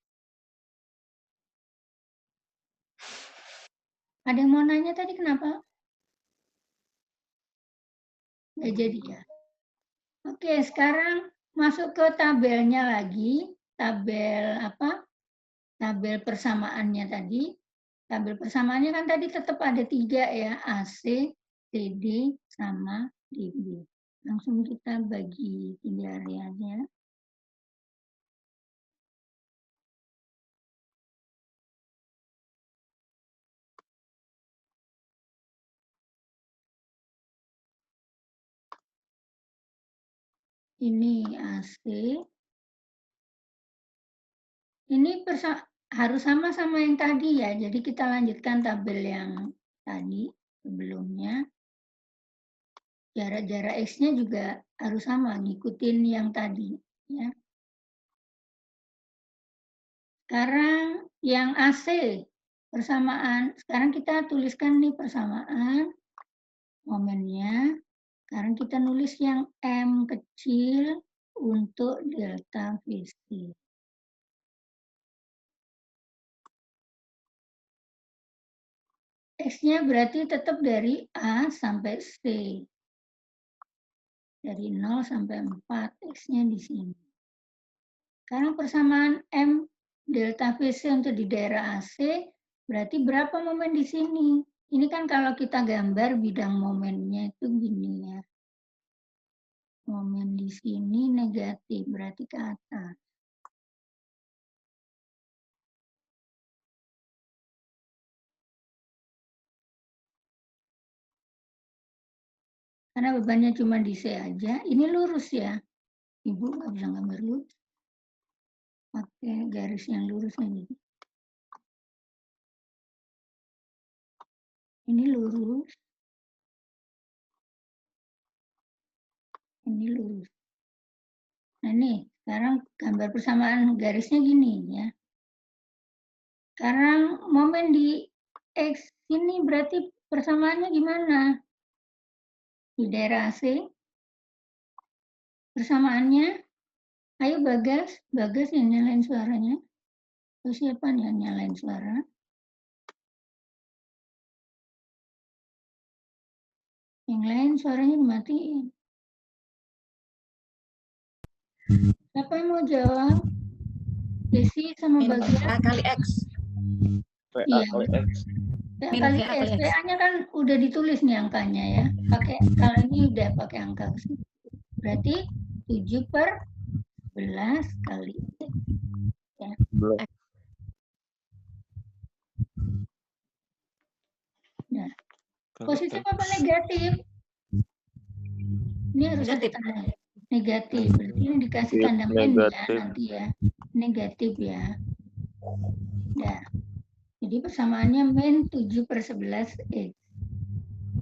Ada yang mau nanya tadi kenapa? Nggak jadi ya? Oke, sekarang masuk ke tabelnya lagi. Tabel Tabel persamaannya tadi. Tabel persamaannya kan tadi tetap ada 3 ya, AC, TD, sama DB. Langsung kita bagi 3 areanya. Ini AC. Ini harus sama-sama yang tadi ya. Jadi kita lanjutkan tabel yang tadi sebelumnya. Jarak-jarak X-nya juga harus sama, ngikutin yang tadi. Ya. Sekarang yang AC, persamaan. Sekarang kita tuliskan nih persamaan momennya. Sekarang kita nulis yang M kecil untuk delta VC. X-nya berarti tetap dari A sampai C. Dari 0 sampai 4, X-nya di sini. Sekarang persamaan M delta VC untuk di daerah AC, berarti berapa momen di sini? Ini kan kalau kita gambar bidang momennya itu gini ya. Momen di sini negatif, berarti ke atas. Karena bebannya cuma di C aja, ini lurus ya. Ibu nggak bisa gambar lurus. Pakai garis yang lurus ini. Ini lurus. Ini lurus. Nah nih, sekarang gambar persamaan garisnya gini ya. Sekarang momen di X ini berarti persamaannya gimana? Di daerah AC. Persamaannya, ayo Bagas yang nyalain suaranya. Terus siapa nih yang nyalain suara? Yang lain suaranya dimatiin. Siapa yang mau jawab? Desi sama Bagas? A kali X. PA Iya. kali X. Ya, Min kali VA kali X. VA-nya kan udah ditulis nih angkanya ya. Kalau ini udah pakai angka ke sini. Berarti 7/11 kali X. Ya. Nah, positif apa negatif? Ini harus ada Negatif. tanda negatif. Berarti ini dikasih tanda min ya nanti ya. Negatif ya. Nah, jadi persamaannya min 7/11 X.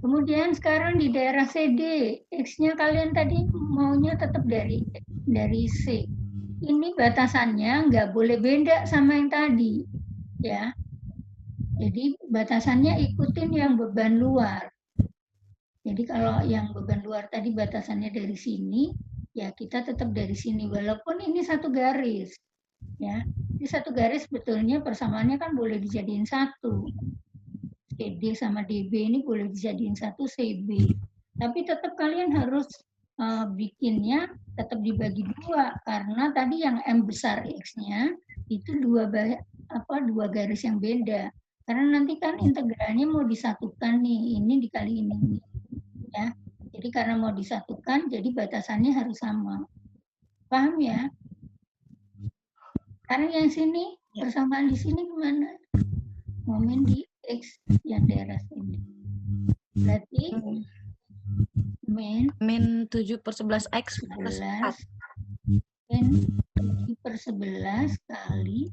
Kemudian sekarang di daerah CD, X-nya kalian tadi maunya tetap dari C. Ini batasannya nggak boleh beda sama yang tadi, ya. Jadi batasannya ikutin yang beban luar. Jadi kalau yang beban luar tadi batasannya dari sini, ya kita tetap dari sini. Walaupun ini satu garis, ya. Di satu garis sebetulnya persamaannya kan boleh dijadiin satu. CD sama DB ini boleh dijadiin satu CB. Tapi tetap kalian harus bikinnya tetap dibagi dua. Karena tadi yang M besar X-nya itu dua garis yang beda. Karena nanti kan integralnya mau disatukan nih, ini dikali ini. Ya. Jadi karena mau disatukan, jadi batasannya harus sama. Paham ya? Karena yang sini, persamaan di sini gimana? Momen di X yang daerah sini. Berarti min 7/11 X plus 4. min 7/11 kali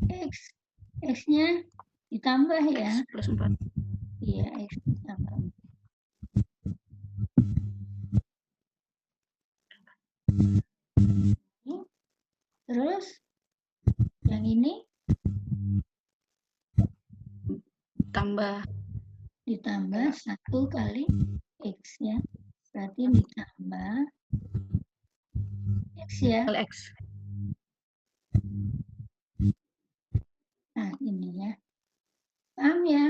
X. X-nya ditambah ya. X plus 4. Iya, X ditambah. Terus yang ini ditambah 1 kali X ya. Berarti ditambah X ya. Kali X. Nah, ini ya. Paham ya?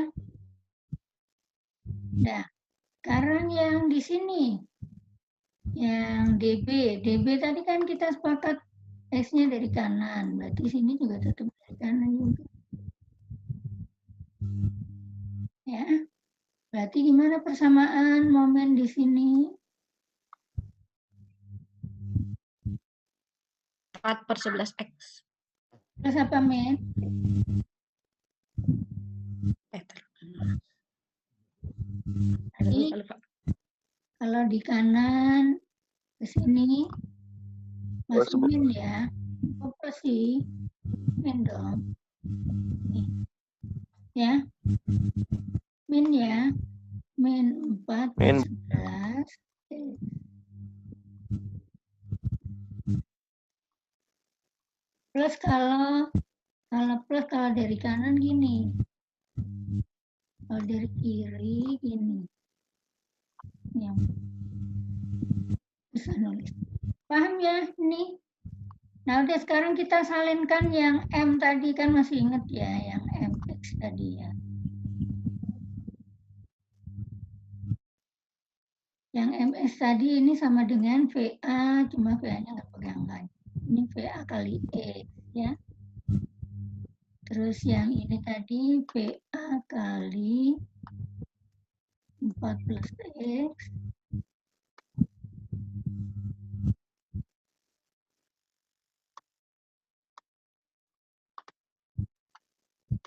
Nah, sekarang yang di sini. Yang DB tadi kan kita sepakat X-nya dari kanan. Berarti sini juga tetap dari kanan juga. Ya. Berarti gimana persamaan momen di sini? 4/11 X. Terus apa, Men? Jadi, kalau di kanan ke sini masuk min ya. Apa sih? Min dong. Nih. Ya. Min ya. Min 4/11. Plus kalau dari kanan gini. Kalau dari kiri gini. Yang bisa nulis. Paham ya ini? Nah udah sekarang kita salinkan yang M tadi kan masih ingat ya yang MX tadi ya. Yang MS tadi ini sama dengan VA, cuma VA-nya nggak pegang kan. Ini VA kali X ya. Terus yang ini tadi VA kali 4 plus X.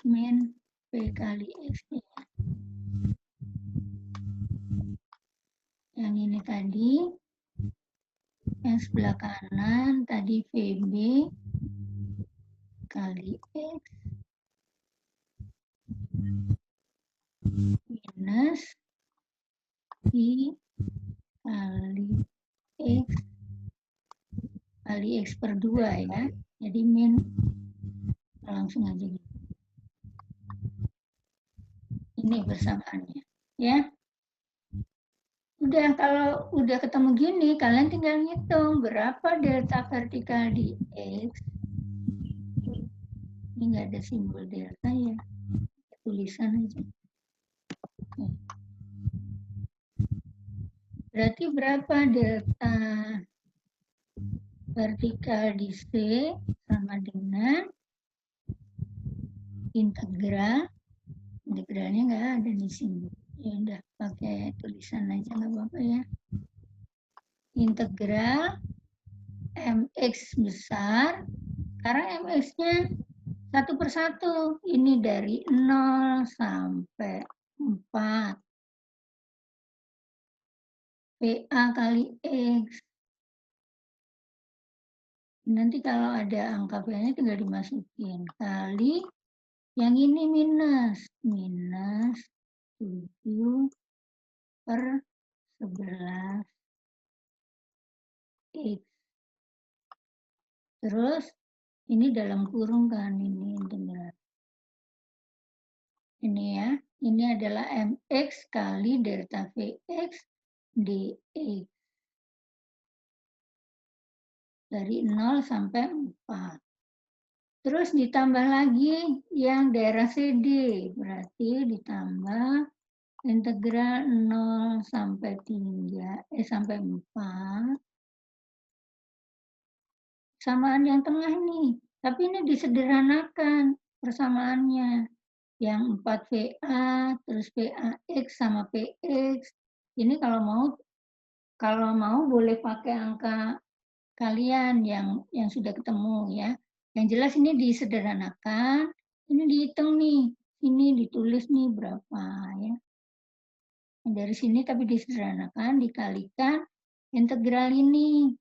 Min P kali X ya. Yang ini tadi, yang sebelah kanan tadi VB kali X minus I kali X kali X per 2 ya. Jadi min langsung aja gitu. Ini bersamaannya ya. Udah, kalau udah ketemu gini, kalian tinggal ngitung berapa delta vertikal di X. Ini nggak ada simbol delta ya, tulisan aja. Berarti berapa delta vertikal di C sama dengan integral Integralnya nggak ada di sini. Ya udah pakai tulisan aja nggak apa-apa ya. Integral mx besar. Sekarang mx-nya 1/1. Ini dari 0 sampai 4. PA kali X. Nanti kalau ada angka PA-nya tinggal dimasukin. Kali yang ini minus. Minus 7/11 X. Terus ini dalam kurung kan ini integral. Ini ya, ini adalah mx kali delta Vx dx. Dari 0 sampai 4. Terus ditambah lagi yang daerah CD, berarti ditambah integral 0 sampai 3, sampai 4. Samaan yang tengah nih, tapi ini disederhanakan persamaannya. Yang 4VA, terus PAX sama PX. Ini kalau mau boleh pakai angka kalian yang sudah ketemu ya. Yang jelas ini disederhanakan, ini dihitung nih, ini ditulis nih berapa ya. Dari sini tapi disederhanakan, dikalikan integral ini.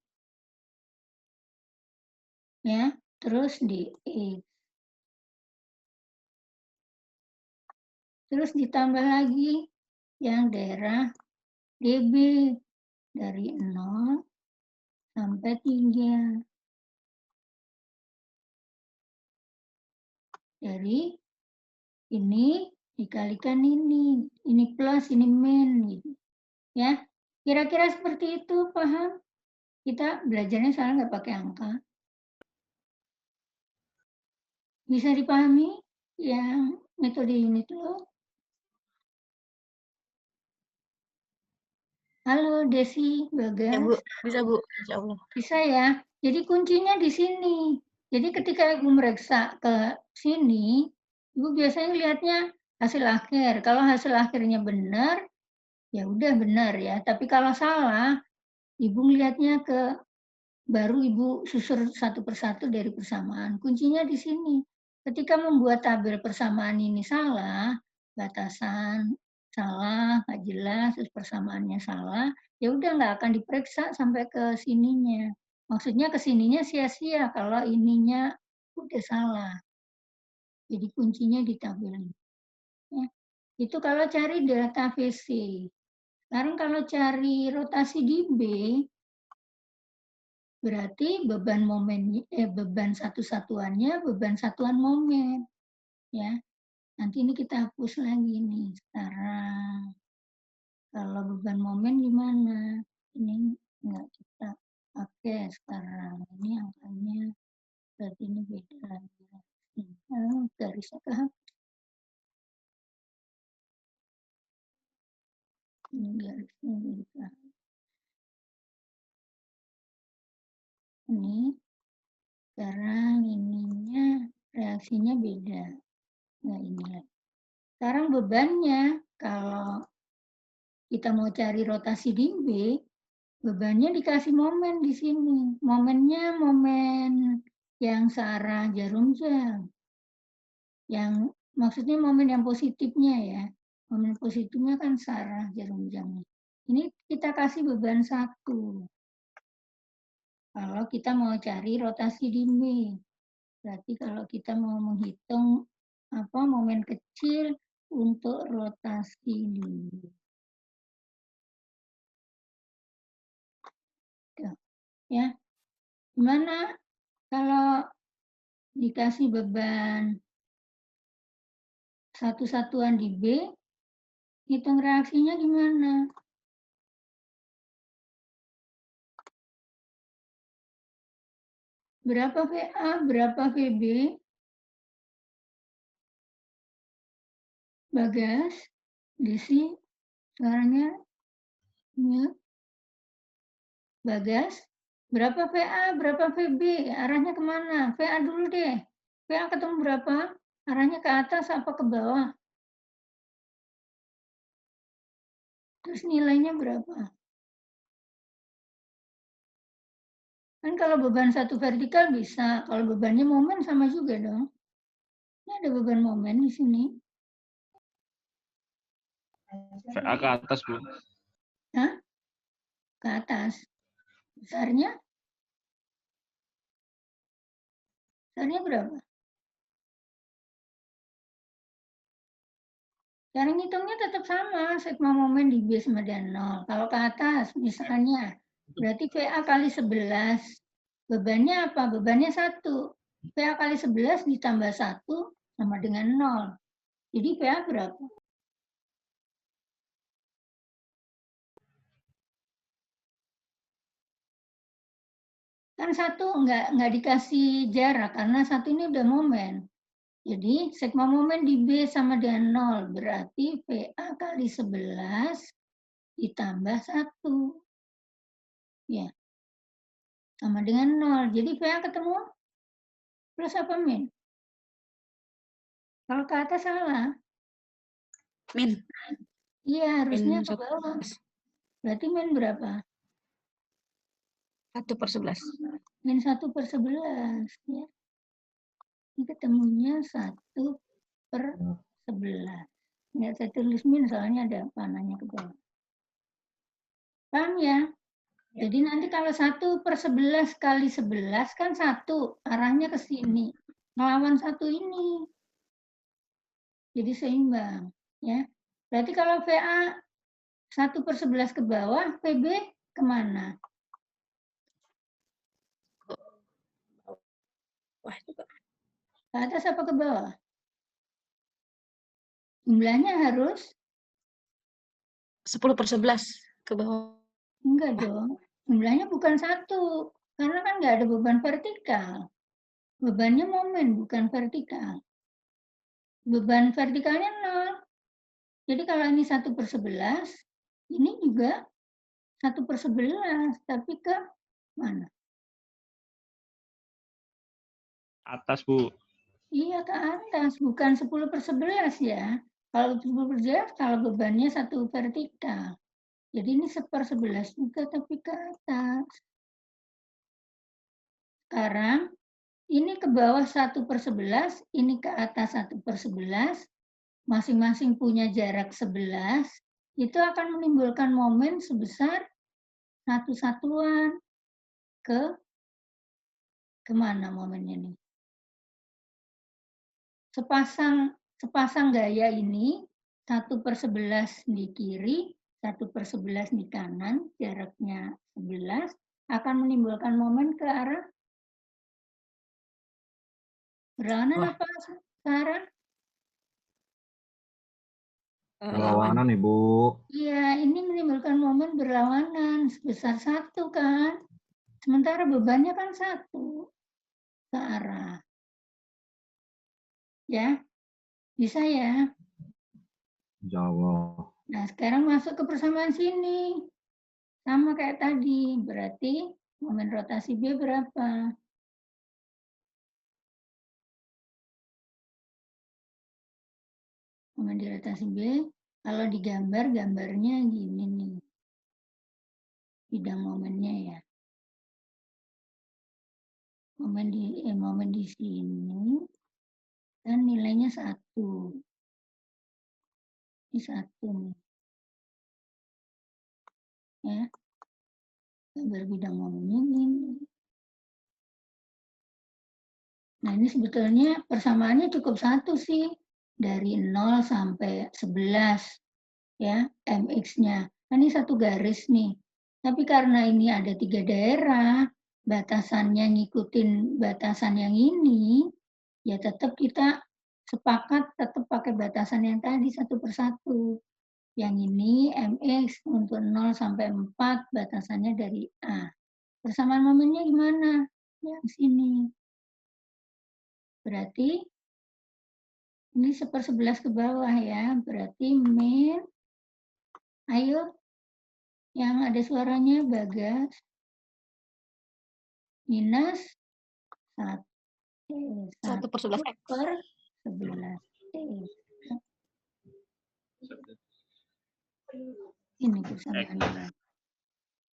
Ya, terus di X. Terus ditambah lagi yang daerah DB dari 0 sampai 3. Dari ini dikalikan ini plus, ini min gitu. Ya, kira-kira seperti itu, paham? Kita belajarnya soalnya nggak pakai angka. Bisa dipahami yang metode unit low? Halo Desi, Bagas. Ya, Bu. Bisa, Bu. Insya Allah. Bisa ya. Jadi kuncinya di sini. Jadi ketika Ibu mereksa ke sini, Ibu biasanya lihatnya hasil akhir. Kalau hasil akhirnya benar, ya udah benar ya. Tapi kalau salah, Ibu lihatnya baru Ibu susur satu persatu dari persamaan. Kuncinya di sini. Ketika membuat tabel persamaan ini salah, batasan salah, nggak jelas, terus persamaannya salah, ya udah nggak akan diperiksa sampai ke sininya. Maksudnya ke sininya sia-sia kalau ininya udah salah. Jadi kuncinya di tabel ini. Ya. Itu kalau cari delta VC. Sekarang kalau cari rotasi di B, berarti beban satu-satuannya beban satuan momen. Ya. Nanti ini kita hapus lagi nih sekarang. Kalau beban momen gimana? Ini enggak kita pakai sekarang. Ini angkanya berarti ini beda lagi. Garisnya kehapus. Ini garisnya beda. Ini sekarang ininya reaksinya beda. Nah ini lagi. Sekarang bebannya kalau kita mau cari rotasi di B, bebannya dikasih momen di sini. Momennya momen yang searah jarum jam. Yang maksudnya momen yang positifnya ya. Momen positifnya kan searah jarum jam. Ini kita kasih beban 1. Kalau kita mau cari rotasi di B. Berarti kalau kita mau menghitung momen kecil untuk rotasi di B. Ya, gimana kalau dikasih beban satu satuan di B, hitung reaksinya gimana? Berapa VA, berapa VB? Bagas, Desi, suaranya mute. Bagas, berapa VA, berapa VB? Arahnya kemana? VA dulu deh. VA ketemu berapa? Arahnya ke atas apa ke bawah? Terus nilainya berapa? Kan kalau beban satu vertikal bisa, kalau bebannya momen sama juga dong. Ini ada beban momen di sini. VA ke atas, Bu. Hah? Ke atas. Besarnya? Besarnya berapa? Cara ngitungnya tetap sama, sigma momen di B sama dengan 0. Kalau ke atas, misalnya, berarti VA kali 11. Bebannya apa? Bebannya 1. VA kali 11 ditambah 1 sama dengan 0. Jadi VA berapa? Kan 1 nggak dikasih jarak, karena 1 ini udah momen. Jadi sigma momen di B sama dengan 0. Berarti VA kali 11 ditambah 1. Ya. Sama dengan 0. Jadi VA ketemu plus apa min? Kalau ke atas salah. Min. Iya, harusnya Min ke 1 bawah. Berarti min berapa? 1/11. Min 1/11. Ya. Ini ketemunya 1/11. Nggak saya tulis min, soalnya ada panahnya ke bawah. Paham ya? Jadi nanti kalau 1/11 kali 11 kan 1, arahnya ke sini. Melawan 1 ini. Jadi seimbang. Ya. Berarti kalau VA 1/11 ke bawah, PB kemana? Wah, juga. Ke atas apa ke bawah? Jumlahnya harus? 10/11 ke bawah. Enggak dong. Jumlahnya bukan 1. Karena kan nggak ada beban vertikal. Bebannya momen, bukan vertikal. Beban vertikalnya 0. Jadi kalau ini 1/11, ini juga 1/11. Tapi ke mana? Atas, Bu. Iya, ke atas. Bukan 10/11 ya. Kalau 10/11, kalau bebannya 1 vertikal. Jadi ini 1/11 juga, tapi ke atas. Sekarang, ini ke bawah 1/11, ini ke atas 1/11, masing-masing punya jarak 11, itu akan menimbulkan momen sebesar 1 satuan. Kemana momennya nih? Sepasang gaya ini, 1/11 di kiri, 1/11 di kanan, jaraknya 11, akan menimbulkan momen ke arah berlawanan apa sekarang? Berlawanan, Ibu. Iya, ini menimbulkan momen berlawanan sebesar 1 kan. Sementara bebannya kan 1 ke arah. Ya, bisa ya. Insya Allah. Nah, sekarang masuk ke persamaan sini. Sama kayak tadi, berarti momen rotasi B berapa? Momen di rotasi B, kalau digambar, gambarnya gini nih. Bidang momennya ya. Momen di sini, dan nilainya 1. Ini 1 nih. Ya. Gambar bidang momennya gini. Nah, ini sebetulnya persamaannya cukup 1 sih. Dari 0 sampai 11. Ya, MX-nya. Nah, ini 1 garis nih. Tapi karena ini ada 3 daerah, batasannya ngikutin batasan yang ini, ya tetap kita sepakat tetap pakai batasan yang tadi 1/1. Yang ini MX untuk 0 sampai 4, batasannya dari A. Persamaan momennya gimana? Yang sini. Berarti ini 1/11 ke bawah ya. Berarti min, ayo yang ada suaranya Bagas, minus 1/11 X. 1/11. Ini persamaan.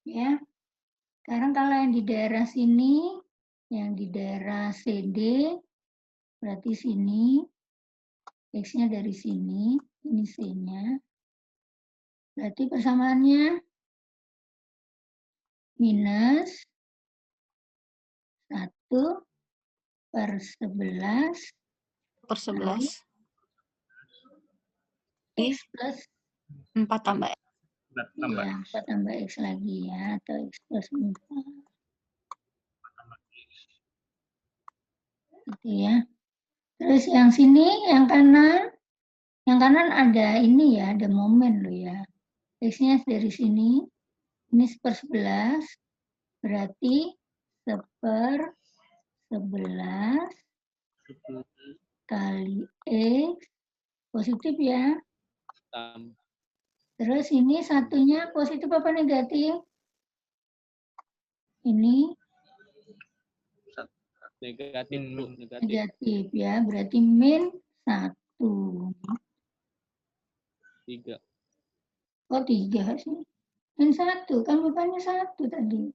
Ya. Sekarang kalau yang di daerah sini, yang di daerah CD, berarti sini, X-nya dari sini, ini C-nya. Berarti persamaannya minus 1/11 per 11. X plus 4 tambah X. Tambah. ya, 4 tambah X lagi ya, atau X plus 4. Gitu ya. Terus yang sini, yang kanan ada ini ya, ada momen loh ya. X-nya dari sini, ini 1/11, berarti 1/11 kali X, positif ya. Terus ini satunya positif apa negatif? Ini negatif ya, berarti min 1. 3. Oh 3 sih. Min 1, kan bukannya 1 tadi.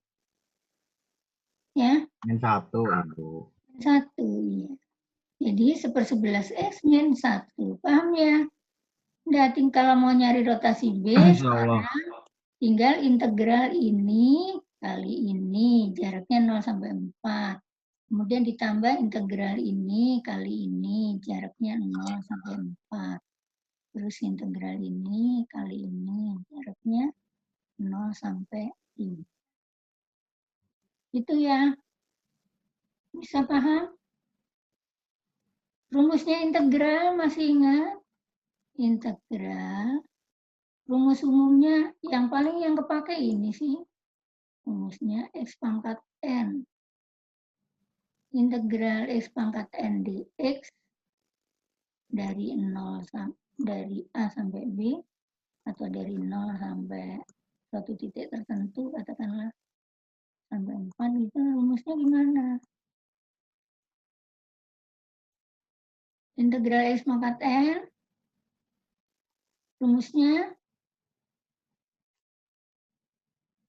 Ya, Min 1, Ibu. 1, iya. Jadi 1/11 X min 1. Paham ya? Nah, kalau mau nyari rotasi B, Insya Allah. tinggal integral ini kali ini, jaraknya 0 sampai 4. Kemudian ditambah integral ini kali ini, jaraknya 0 sampai 4. Terus integral ini kali ini, jaraknya 0 sampai 3. Itu ya. Bisa paham? Rumusnya integral, masih ingat? Integral. Rumus umumnya yang paling yang kepake ini sih. Rumusnya X pangkat N. Integral X pangkat N dx dari 0 dari A sampai B atau dari 0 sampai suatu titik tertentu, katakanlah sampai 4, itu rumusnya gimana? Integral X pangkat N, rumusnya,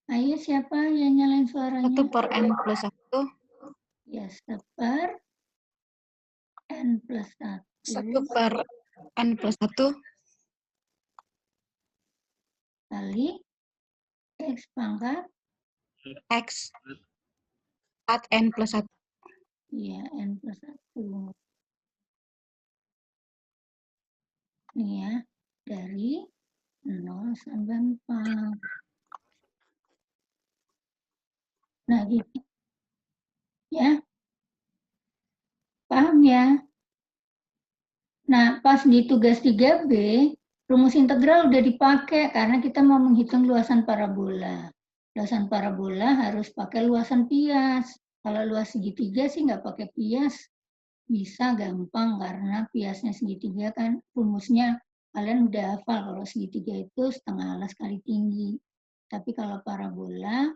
ayo siapa yang nyalain suaranya? 1 per N plus 1. Ya, 1 per N plus 1. 1 per N plus 1 Kali X pangkat, X 4 N plus 1. ya, N plus 1. Ini ya, dari 0 sampai 4. Nah, gitu. Ya. Paham ya? Nah, pas di tugas 3B, rumus integral udah dipakai karena kita mau menghitung luasan parabola. Luasan parabola harus pakai luasan pias. Kalau luas segitiga sih nggak pakai pias. Bisa gampang karena piasnya segitiga kan rumusnya kalian udah hafal kalau segitiga itu setengah alas kali tinggi. Tapi kalau parabola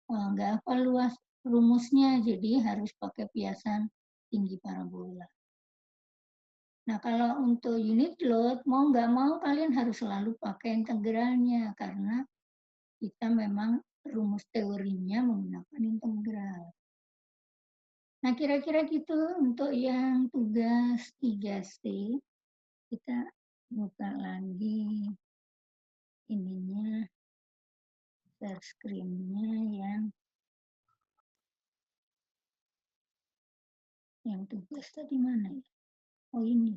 nggak hafal luas rumusnya, jadi harus pakai piasan tinggi parabola. Nah, kalau untuk unit load, mau nggak mau kalian harus selalu pakai integralnya, karena kita memang rumus teorinya menggunakan integral. Nah, kira-kira gitu untuk yang tugas 3C, kita buka lagi ininya, share screen-nya yang tugas tadi mana ya? Oh ini,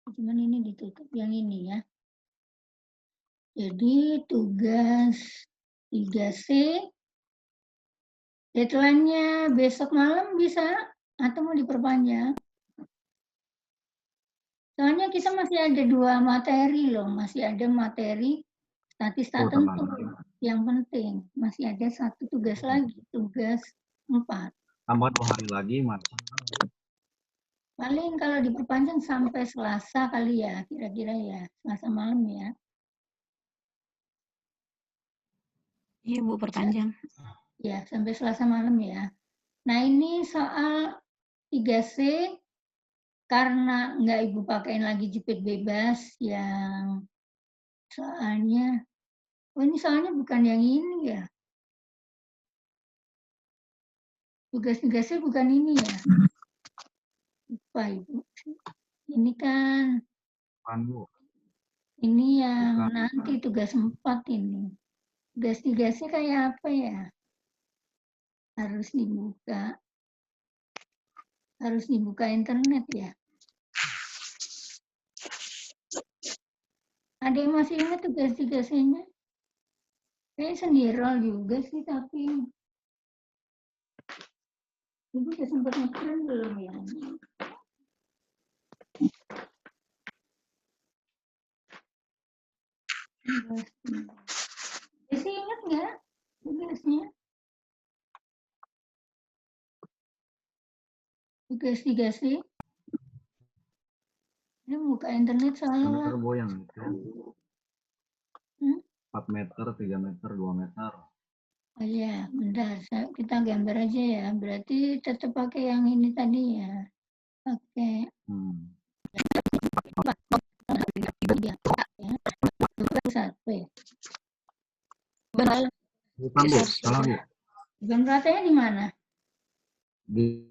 cuman ini ditutup, yang ini ya. Jadi tugas 3C, deadline-nya besok malam bisa atau mau diperpanjang? Soalnya kita masih ada 2 materi loh, masih ada materi statistik tertentu yang penting. Masih ada 1 tugas lagi, tugas 4. Tambah 2 hari lagi, Mas. Paling kalau diperpanjang sampai Selasa kali ya, kira-kira ya, Selasa malam ya. Iya, Bu, perpanjang. Ya, sampai Selasa malam ya. Nah, ini soal 3C, karena nggak Ibu pakein lagi jepit bebas yang Soalnya, oh ini soalnya bukan yang ini ya. Tugas-tugasnya bukan ini ya. Lupa Ibu. Ini kan, Bukan, Bu. ini yang Bukan. nanti tugas 4 ini. Tugas-tugasnya kayak apa ya? Harus dibuka. Harus dibuka internet ya. Ada yang masih ingat tugas-tugasnya? Kayaknya sendirian juga sih, tapi Ibu udah sempat ngeprint belum ya? Desi ingat nggak tugasnya? Tugas sih. Ini buka internet soalnya lah. Meter, Bu, yang itu. Hmm? 4 meter, 3 meter, 2 meter. Oh iya, bentar. Kita gambar aja ya. Berarti tetap pakai yang ini tadi ya. Pakai ya. Satu ya. Benar. Bukan, Bu. Salah, Bu. Beban ratanya di mana? Di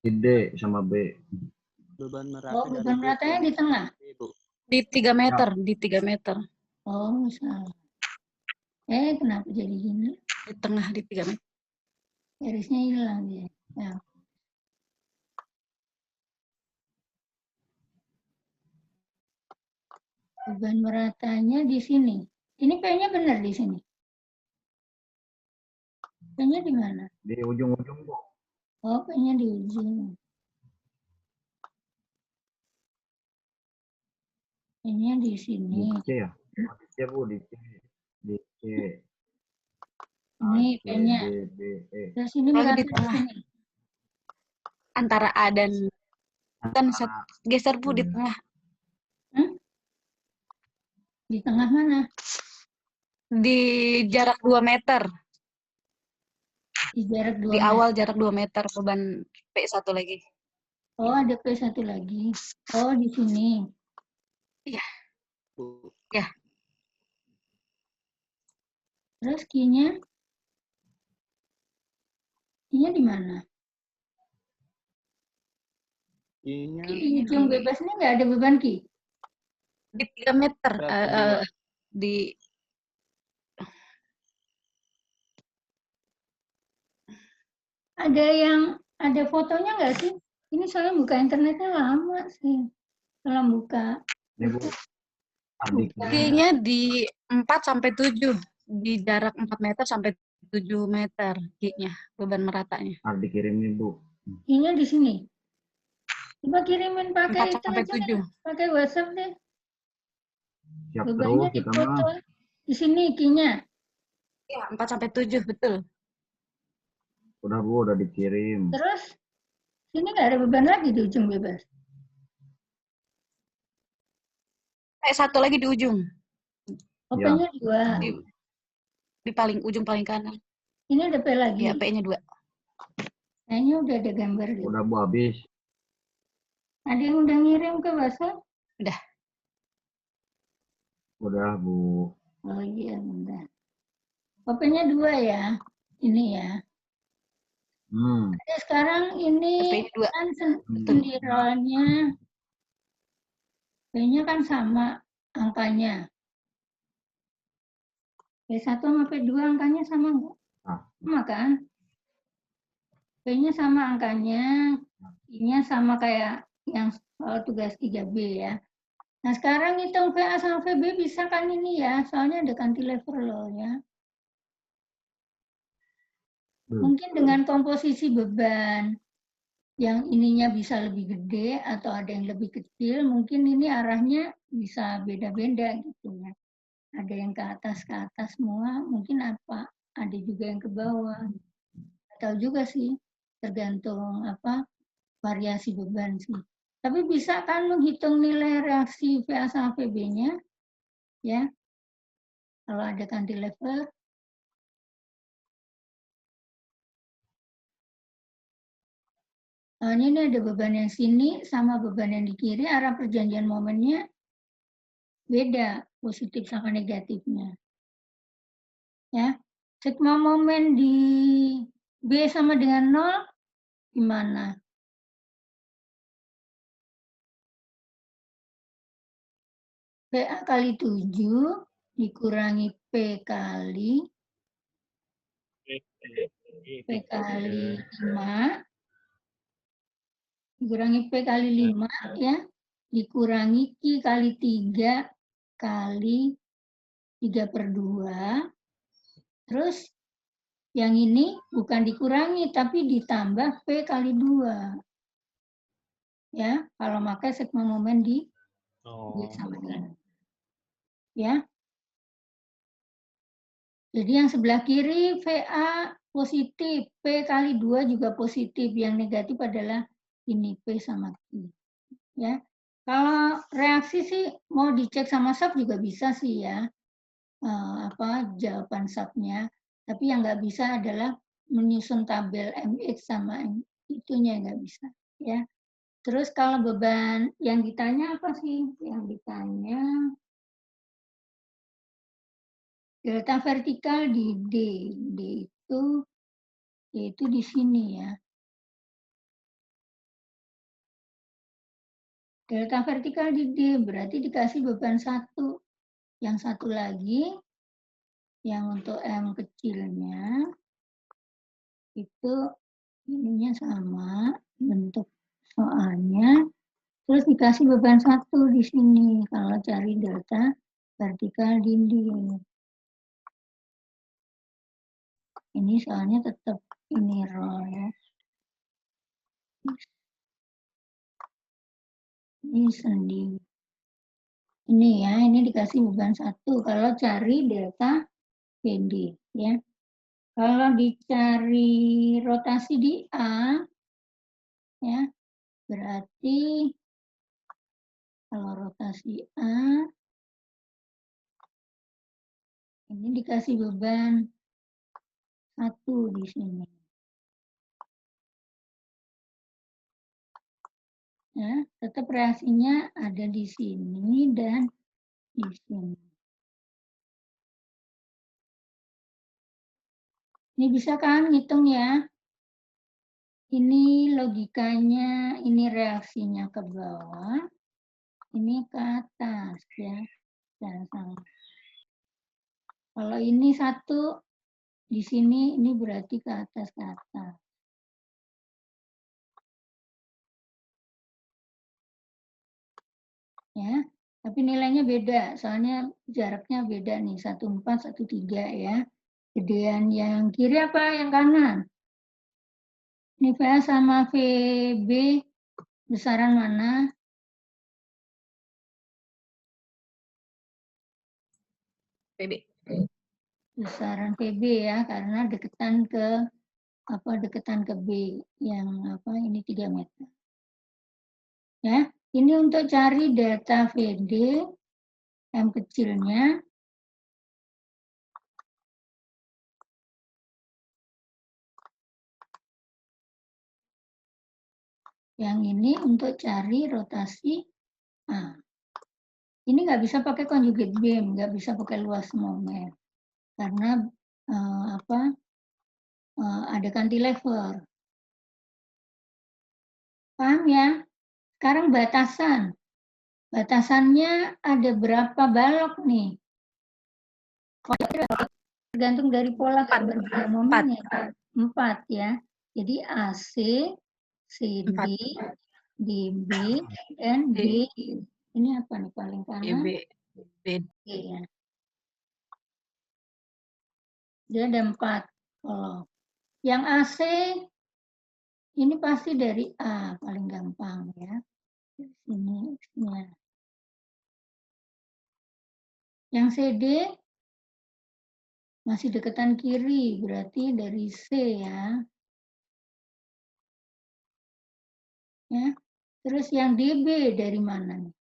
D sama B. Beban merata Oh, dari beban B ratanya ke di tengah. B, Bu. Di 3 meter, di 3 meter. Oh, salah. Kenapa jadi gini? Di tengah di 3 meter. Garisnya hilang dia. Ya. Beban meratanya di sini. Ini P-nya benar di sini. P-nya di mana? Di ujung-ujung, Bu. Oh, P-nya di ujung. P-nya di sini. Di C ya? Oh, di C, Bu. Di C. Di C. Ini A, C, P-nya. D, B, E. Terus ini Lagi merata di di tengah. sini. Antara A dan kan geser Bu di tengah. Di tengah mana? Di jarak 2 meter. Di jarak 2 Di meter. awal jarak 2 meter beban P1 lagi. Oh, ada P1 lagi. Oh, di sini. Iya. Bu. Ya. Terus Q-nya? Q-nya di mana? I-nya Di ujung bebas ini nggak ada beban Q? Di 3 meter. kedua. Di Ada fotonya nggak sih? Ini soalnya buka internetnya lama sih. Kalau buka. Ini, Bu. Adik. Q-nya di 4 sampai 7. Di jarak 4 meter sampai 7 meter Q-nya, beban meratanya. Harus dikirim nih, Bu. Q-nya di sini. Coba kirimin 4 pakai itu sampai aja 7. deh. Pakai WhatsApp deh. Siap Bebannya terus kita di foto. mah. Di sini Q-nya. Ya, 4 sampai 7, betul. Udah, Bu, udah dikirim. Terus sini nggak ada beban lagi di ujung bebas. Satu lagi di ujung. Ya. P-nya 2. Di paling ujung paling kanan. Ini ada P lagi. Ya, P-nya 2. Kayaknya udah ada gambar deh. Udah, Bu, habis. Ada yang udah ngirim ke WhatsApp? Udah. Udah, Bu. Oh iya, bentar. P-nya 2 ya. Ini ya. Jadi sekarang ini P-nya 2. kan sendirannya. P-nya kan sama angkanya. P1 sama P2 angkanya sama nggak? Sama kan? P-nya sama angkanya. I-nya sama kayak yang soal tugas 3B ya. Nah sekarang hitung VA sama VB bisa kan ini ya, soalnya ada cantilever loh ya. Mungkin dengan komposisi beban yang ininya bisa lebih gede atau ada yang lebih kecil, mungkin ini arahnya bisa beda-beda gitu ya. Ada yang ke atas semua, mungkin apa? Ada juga yang ke bawah. Tahu juga sih, tergantung apa variasi beban sih. Tapi bisa kan menghitung nilai reaksi VA sama VB-nya, ya. Kalau ada cantilever. Nah, ini ada beban yang sini sama beban yang di kiri, arah perjanjian momennya beda positif sama negatifnya. Ya, sigma momen di B sama dengan 0 gimana? PA kali 7 dikurangi P kali 5 dikurangi P kali 5 ya, dikurangi Q kali 3 kali 3/2. Terus yang ini bukan dikurangi tapi ditambah P kali 2. Ya, kalau pakai sigma momen di B sama dengan. Ya. Jadi yang sebelah kiri VA positif, P kali 2 juga positif. Yang negatif adalah ini P sama Q. Ya. Kalau reaksi sih mau dicek sama sub juga bisa sih ya. Jawaban subnya. Tapi yang nggak bisa adalah menyusun tabel MX sama itunya nggak bisa. Ya. Terus kalau beban yang ditanya apa sih? Yang ditanya delta vertikal di D. D itu yaitu di sini ya. Delta vertikal di D berarti dikasih beban 1. Yang satu lagi yang untuk M kecilnya itu ininya sama bentuk soalnya. Terus dikasih beban 1 di sini kalau cari delta vertikal dinding. Ini soalnya tetap ini roll ya. Ini sendi. Ini ya, ini dikasih beban 1 kalau cari delta PD ya. Kalau dicari rotasi di A ya, berarti kalau rotasi A ini dikasih beban 1 di sini. Ya, tetap reaksinya ada di sini dan di sini. Ini bisa kan ngitung ya? Ini logikanya, ini reaksinya ke bawah, ini ke atas ya. Kalau ini 1 di sini, ini berarti ke atas. Ya, tapi nilainya beda, soalnya jaraknya beda nih, 1,4, 1,3 ya. Gedean yang kiri apa yang kanan? Ini VA sama VB besaran mana? PB. Besaran PB ya, karena deketan ke B yang ini 3 meter. Ya, ini untuk cari delta VD M kecilnya. Yang ini untuk cari rotasi A. Ini nggak bisa pakai conjugate beam, nggak bisa pakai luas momen. Karena ada cantilever. Paham ya? Sekarang batasan. Batasannya ada berapa balok nih? Tergantung dari pola keberagaman momennya. 4 ya. Jadi AC, CD, DB, dan D. Ini apa nih paling kanan? DB. Ya. Dia ada 4 kolom. Yang AC ini pasti dari A paling gampang ya. Sini. Yang CD masih deketan kiri, berarti dari C ya. Ya. Terus yang DB dari mana nih?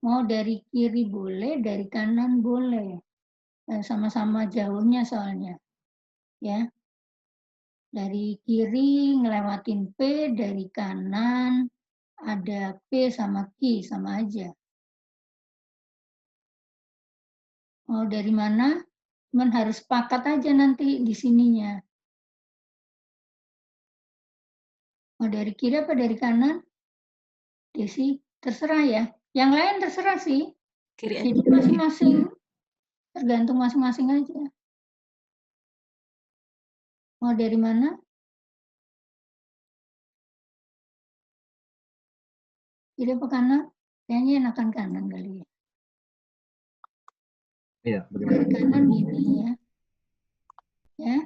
Mau dari kiri boleh, dari kanan boleh. Sama-sama jauhnya soalnya. Ya. Dari kiri ngelewatin P, dari kanan ada P sama Q sama aja. Mau dari mana? Cuman harus sepakat aja nanti di sininya. Mau dari kiri apa dari kanan? Desi, terserah ya. Yang lain terserah sih. Kiri aja. Jadi masing-masing, tergantung masing-masing aja. Mau dari mana? Kiri apa kanan? Kayaknya enakan kanan kali ya. Iya, Dari bagaimana? kanan gini ya. Ya,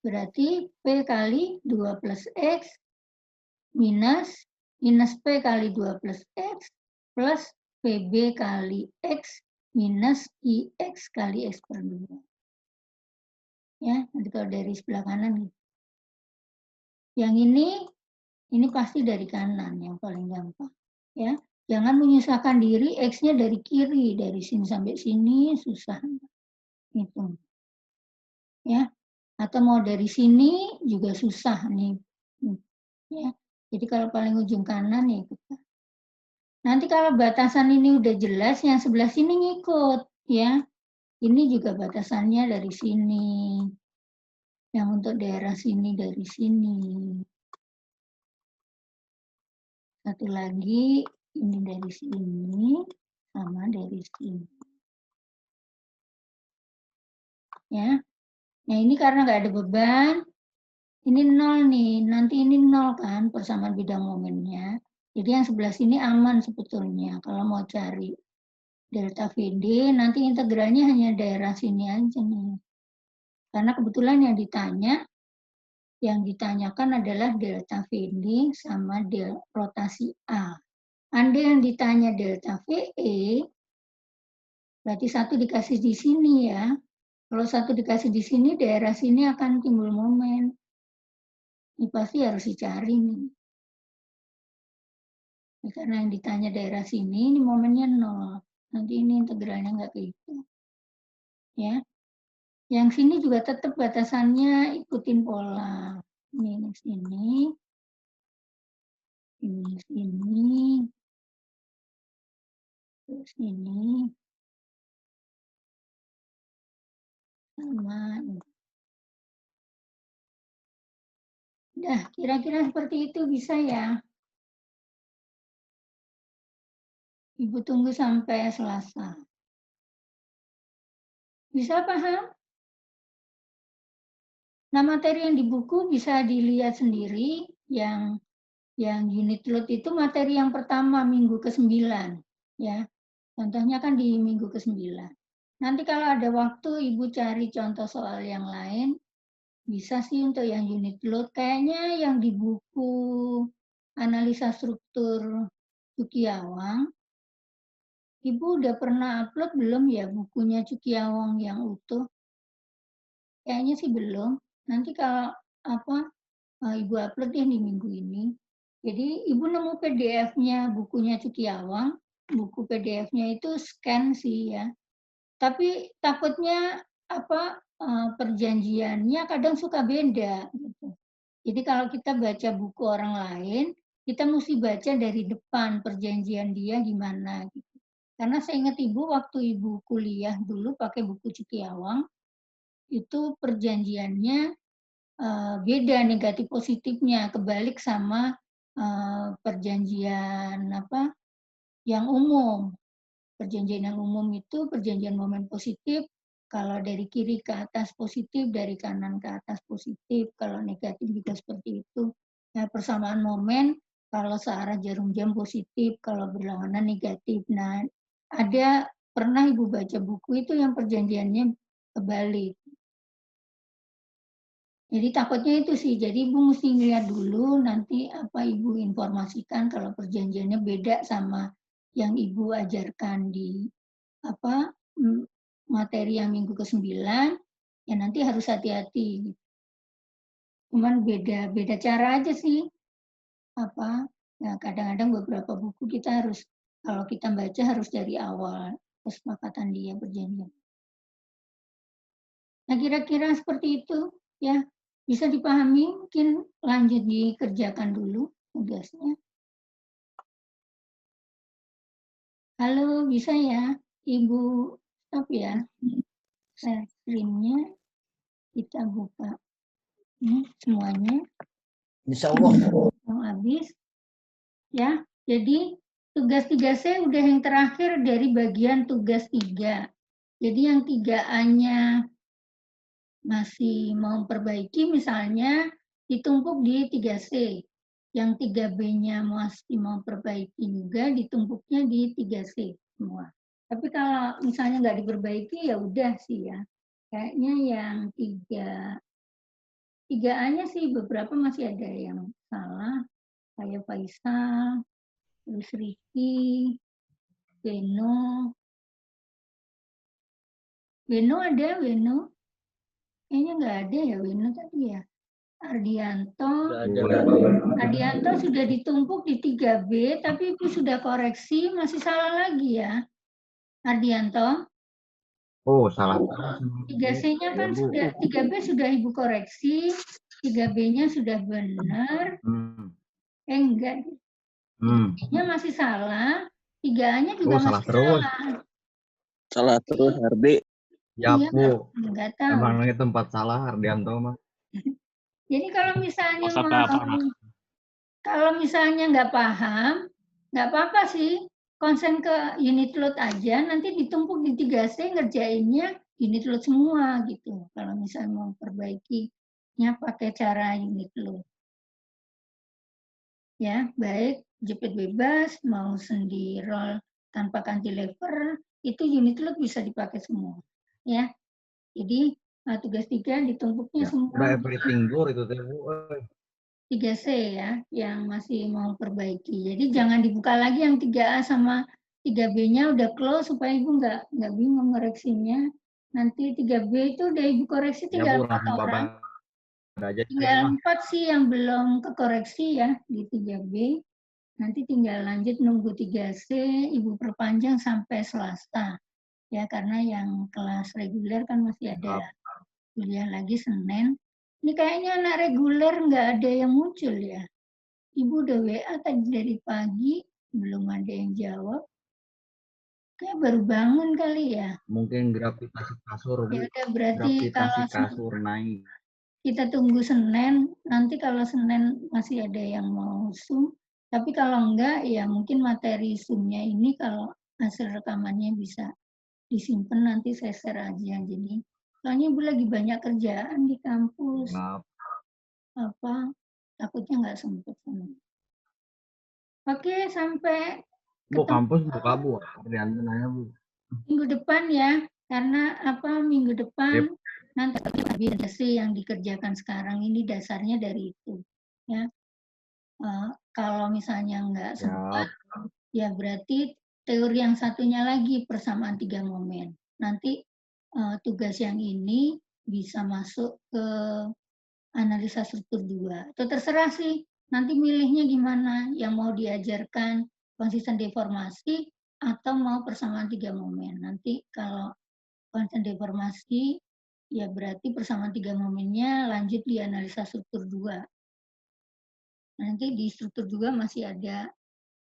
berarti P kali 2 plus X minus P kali 2 plus X plus PB kali X minus IX kali X per 2. Ya, nanti kalau dari sebelah kanan gitu. Yang ini pasti dari kanan yang paling gampang. Ya, jangan menyusahkan diri, X-nya dari kiri, dari sini sampai sini susah. Hitung. Ya, atau mau dari sini juga susah nih. Ya, jadi kalau paling ujung kanan ya kita. Nanti kalau batasan ini udah jelas, yang sebelah sini ngikut, ya. Ini juga batasannya dari sini. Yang untuk daerah sini dari sini. Satu lagi, ini dari sini, sama dari sini. Ya. Nah ini karena nggak ada beban, ini 0 nih, nanti ini 0 kan persamaan bidang momennya. Jadi yang sebelah sini aman sebetulnya kalau mau cari delta VD, nanti integralnya hanya daerah sini aja nih. Karena kebetulan yang ditanyakan adalah delta VD sama rotasi A. Andai yang ditanya delta VE, berarti satu dikasih di sini ya. Kalau satu dikasih di sini, daerah sini akan timbul momen. Ini pasti harus dicari nih. Karena yang ditanya daerah sini, ini momennya 0. Nanti ini integralnya nggak kehitung. Ya. Yang sini juga tetap batasannya ikutin pola. Ini sini. Ini sini. Terus ini. Sama. Dah, kira-kira seperti itu bisa ya. Ibu tunggu sampai Selasa. Bisa paham? Nah, materi yang di buku bisa dilihat sendiri. Yang unit load itu materi yang pertama minggu ke-9. Ya. Contohnya kan di minggu ke-9. Nanti kalau ada waktu Ibu cari contoh soal yang lain, bisa sih untuk yang unit load. Kayaknya yang di buku analisa struktur Cukiawang, Ibu udah pernah upload belum ya bukunya Cukiawang yang utuh? Kayaknya sih belum. Nanti kalau Ibu upload ya di minggu ini. Jadi Ibu nemu PDF-nya bukunya Cukiawang, buku PDF-nya itu scan sih ya. Tapi takutnya perjanjiannya kadang suka beda gitu. Jadi kalau kita baca buku orang lain, kita mesti baca dari depan perjanjian dia gimana gitu. Karena saya ingat Ibu waktu Ibu kuliah dulu pakai buku Cukiawang, itu perjanjiannya beda negatif positifnya, kebalik sama perjanjian yang umum. Perjanjian yang umum itu perjanjian momen positif, kalau dari kiri ke atas positif, dari kanan ke atas positif, kalau negatif juga seperti itu. Nah, persamaan momen kalau searah jarum jam positif, kalau berlawanan negatif. Nah, pernah Ibu baca buku itu yang perjanjiannya kebalik. Jadi takutnya itu sih, jadi Ibu mesti lihat dulu nanti apa Ibu informasikan kalau perjanjiannya beda sama yang Ibu ajarkan di materi yang minggu ke-9, ya nanti harus hati-hati. Cuman beda cara aja sih. Ya kadang-kadang beberapa buku kita harus, kalau kita baca harus dari awal kesepakatan dia perjanjian. Nah kira-kira seperti itu ya. Bisa dipahami, mungkin lanjut dikerjakan dulu tugasnya. Halo, bisa ya, Ibu Stop ya. Share screen-nya kita buka. Ini semuanya. Insya Allah. Yang habis. Ya, jadi tugas 3C udah yang terakhir dari bagian tugas 3. Jadi yang 3A-nya masih mau perbaiki, misalnya ditumpuk di 3C. Yang 3B-nya masih mau perbaiki juga, ditumpuknya di 3C semua. Tapi kalau misalnya nggak diperbaiki, ya udah sih ya. Kayaknya yang 3A-nya sih beberapa masih ada yang salah. Kayak Faisal, terus Riki, Beno. Beno ada, Beno? Kayaknya nggak ada ya Beno tadi ya. Ardianto. Ardianto sudah ditumpuk di 3B, tapi Ibu sudah koreksi, masih salah lagi ya. Ardianto. Oh, salah. 3C-nya kan sudah, 3B sudah Ibu koreksi, 3B-nya sudah benar. Enggak. 3B-nya masih salah, 3A-nya juga salah masih terus. salah. Salah terus, Hardi. Ya, Iya, Bu. enggak tahu. Emangnya tempat salah Ardianto mah. Jadi kalau misalnya kalau misalnya nggak paham, nggak apa-apa sih. Konsen ke unit load aja, nanti ditumpuk di 3C ngerjainnya unit load semua gitu. Kalau misalnya mau perbaikinya pakai cara unit load. Ya, baik, jepit bebas, mau sendi roll tanpa cantilever, itu unit load bisa dipakai semua. Ya, jadi tugas 3 ditumpuknya semua. Udah everything door itu teh, Bu. 3C ya, yang masih mau perbaiki. Jadi jangan dibuka lagi yang 3A sama 3B-nya udah close supaya Ibu nggak bingung koreksinya. Nanti 3B itu udah Ibu koreksi tinggal 4 orang. Tinggal 4 sih yang belum kekoreksi ya di 3B. Nanti tinggal lanjut nunggu 3C, Ibu perpanjang sampai Selasa. Ya, karena yang kelas reguler kan masih ada kuliah lagi Senin. Ini kayaknya anak reguler nggak ada yang muncul ya. Ibu udah WA tadi dari pagi, belum ada yang jawab. Kayak baru bangun kali ya. Mungkin gravitasi kasur, Bu. Ya udah, berarti Gravitasi kalau kasur naik. kita tunggu Senin, nanti kalau Senin masih ada yang mau Zoom, tapi kalau enggak ya mungkin materi Zoom-nya ini kalau hasil rekamannya bisa disimpan nanti saya share aja. Jadi soalnya Ibu lagi banyak kerjaan di kampus. Maaf. Takutnya nggak sempet. Oke, sampai Bu, kampus buka, Bu. Ardianto nanya, Bu. minggu depan ya, karena minggu depan nanti biasanya yang dikerjakan sekarang ini dasarnya dari itu. Ya, kalau misalnya nggak sempat, ya berarti teori yang satunya lagi persamaan 3 momen. Nanti tugas yang ini bisa masuk ke analisa struktur 2. Itu terserah sih, nanti milihnya gimana, yang mau diajarkan konsisten deformasi atau mau persamaan 3 momen. Nanti kalau konsisten deformasi, ya berarti persamaan 3 momennya lanjut di analisa struktur 2. Nanti di struktur 2 masih ada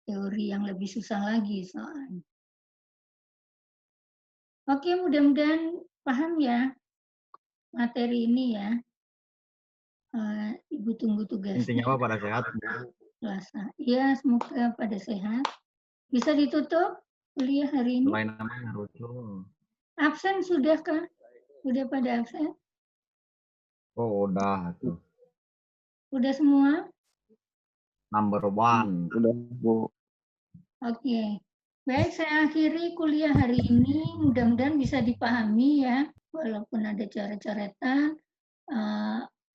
teori yang lebih susah lagi soalnya. Oke, mudah-mudahan paham ya materi ini ya. Ibu tunggu tugasnya. Intinya apa pada sehat, Bu? Selasa. Iya, semoga pada sehat. Bisa ditutup kuliah hari ini? Selain namanya lucu. Absen sudah kah? Sudah pada absen? Oh, udah tuh. Udah semua? Number 1. Udah, Bu. Oke. Baik, saya akhiri kuliah hari ini. Mudah-mudahan bisa dipahami ya, walaupun ada coret-coretan.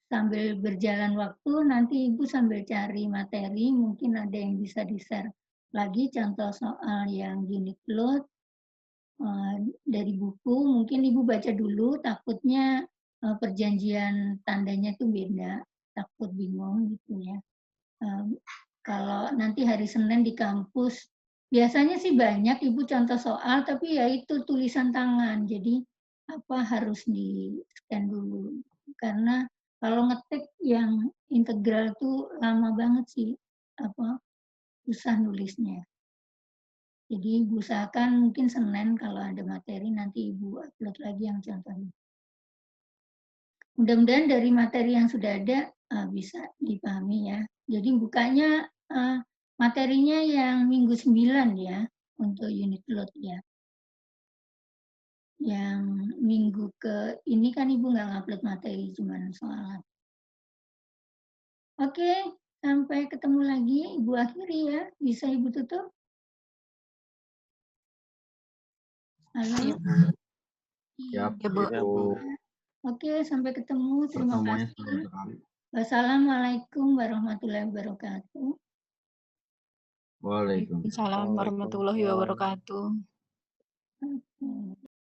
Sambil berjalan waktu, nanti Ibu sambil cari materi, mungkin ada yang bisa di-share lagi contoh soal yang unit load dari buku. Mungkin Ibu baca dulu, takutnya perjanjian tandanya itu beda, takut bingung gitu ya. Kalau nanti hari Senin di kampus, biasanya sih banyak Ibu contoh soal, tapi ya itu tulisan tangan, jadi harus di-scan dulu. Karena kalau ngetik yang integral tuh lama banget sih, susah nulisnya. Jadi Ibu usahakan mungkin Senin kalau ada materi nanti Ibu upload lagi yang contohnya. Mudah-mudahan dari materi yang sudah ada bisa dipahami ya. Jadi bukanya materinya yang minggu 9 ya untuk unit load ya. Yang minggu ke ini kan Ibu nggak ngupload materi, cuma soal. Oke, sampai ketemu lagi. Ibu akhiri ya. Bisa Ibu tutup? Halo? Iya. Siap, Ya, Bu. Bu. Oke, sampai ketemu. Terima Pertemuannya kasih. seru sekali. Wassalamualaikum warahmatullahi wabarakatuh. Waalaikumsalam. Waalaikumsalam warahmatullahi wabarakatuh. Oke.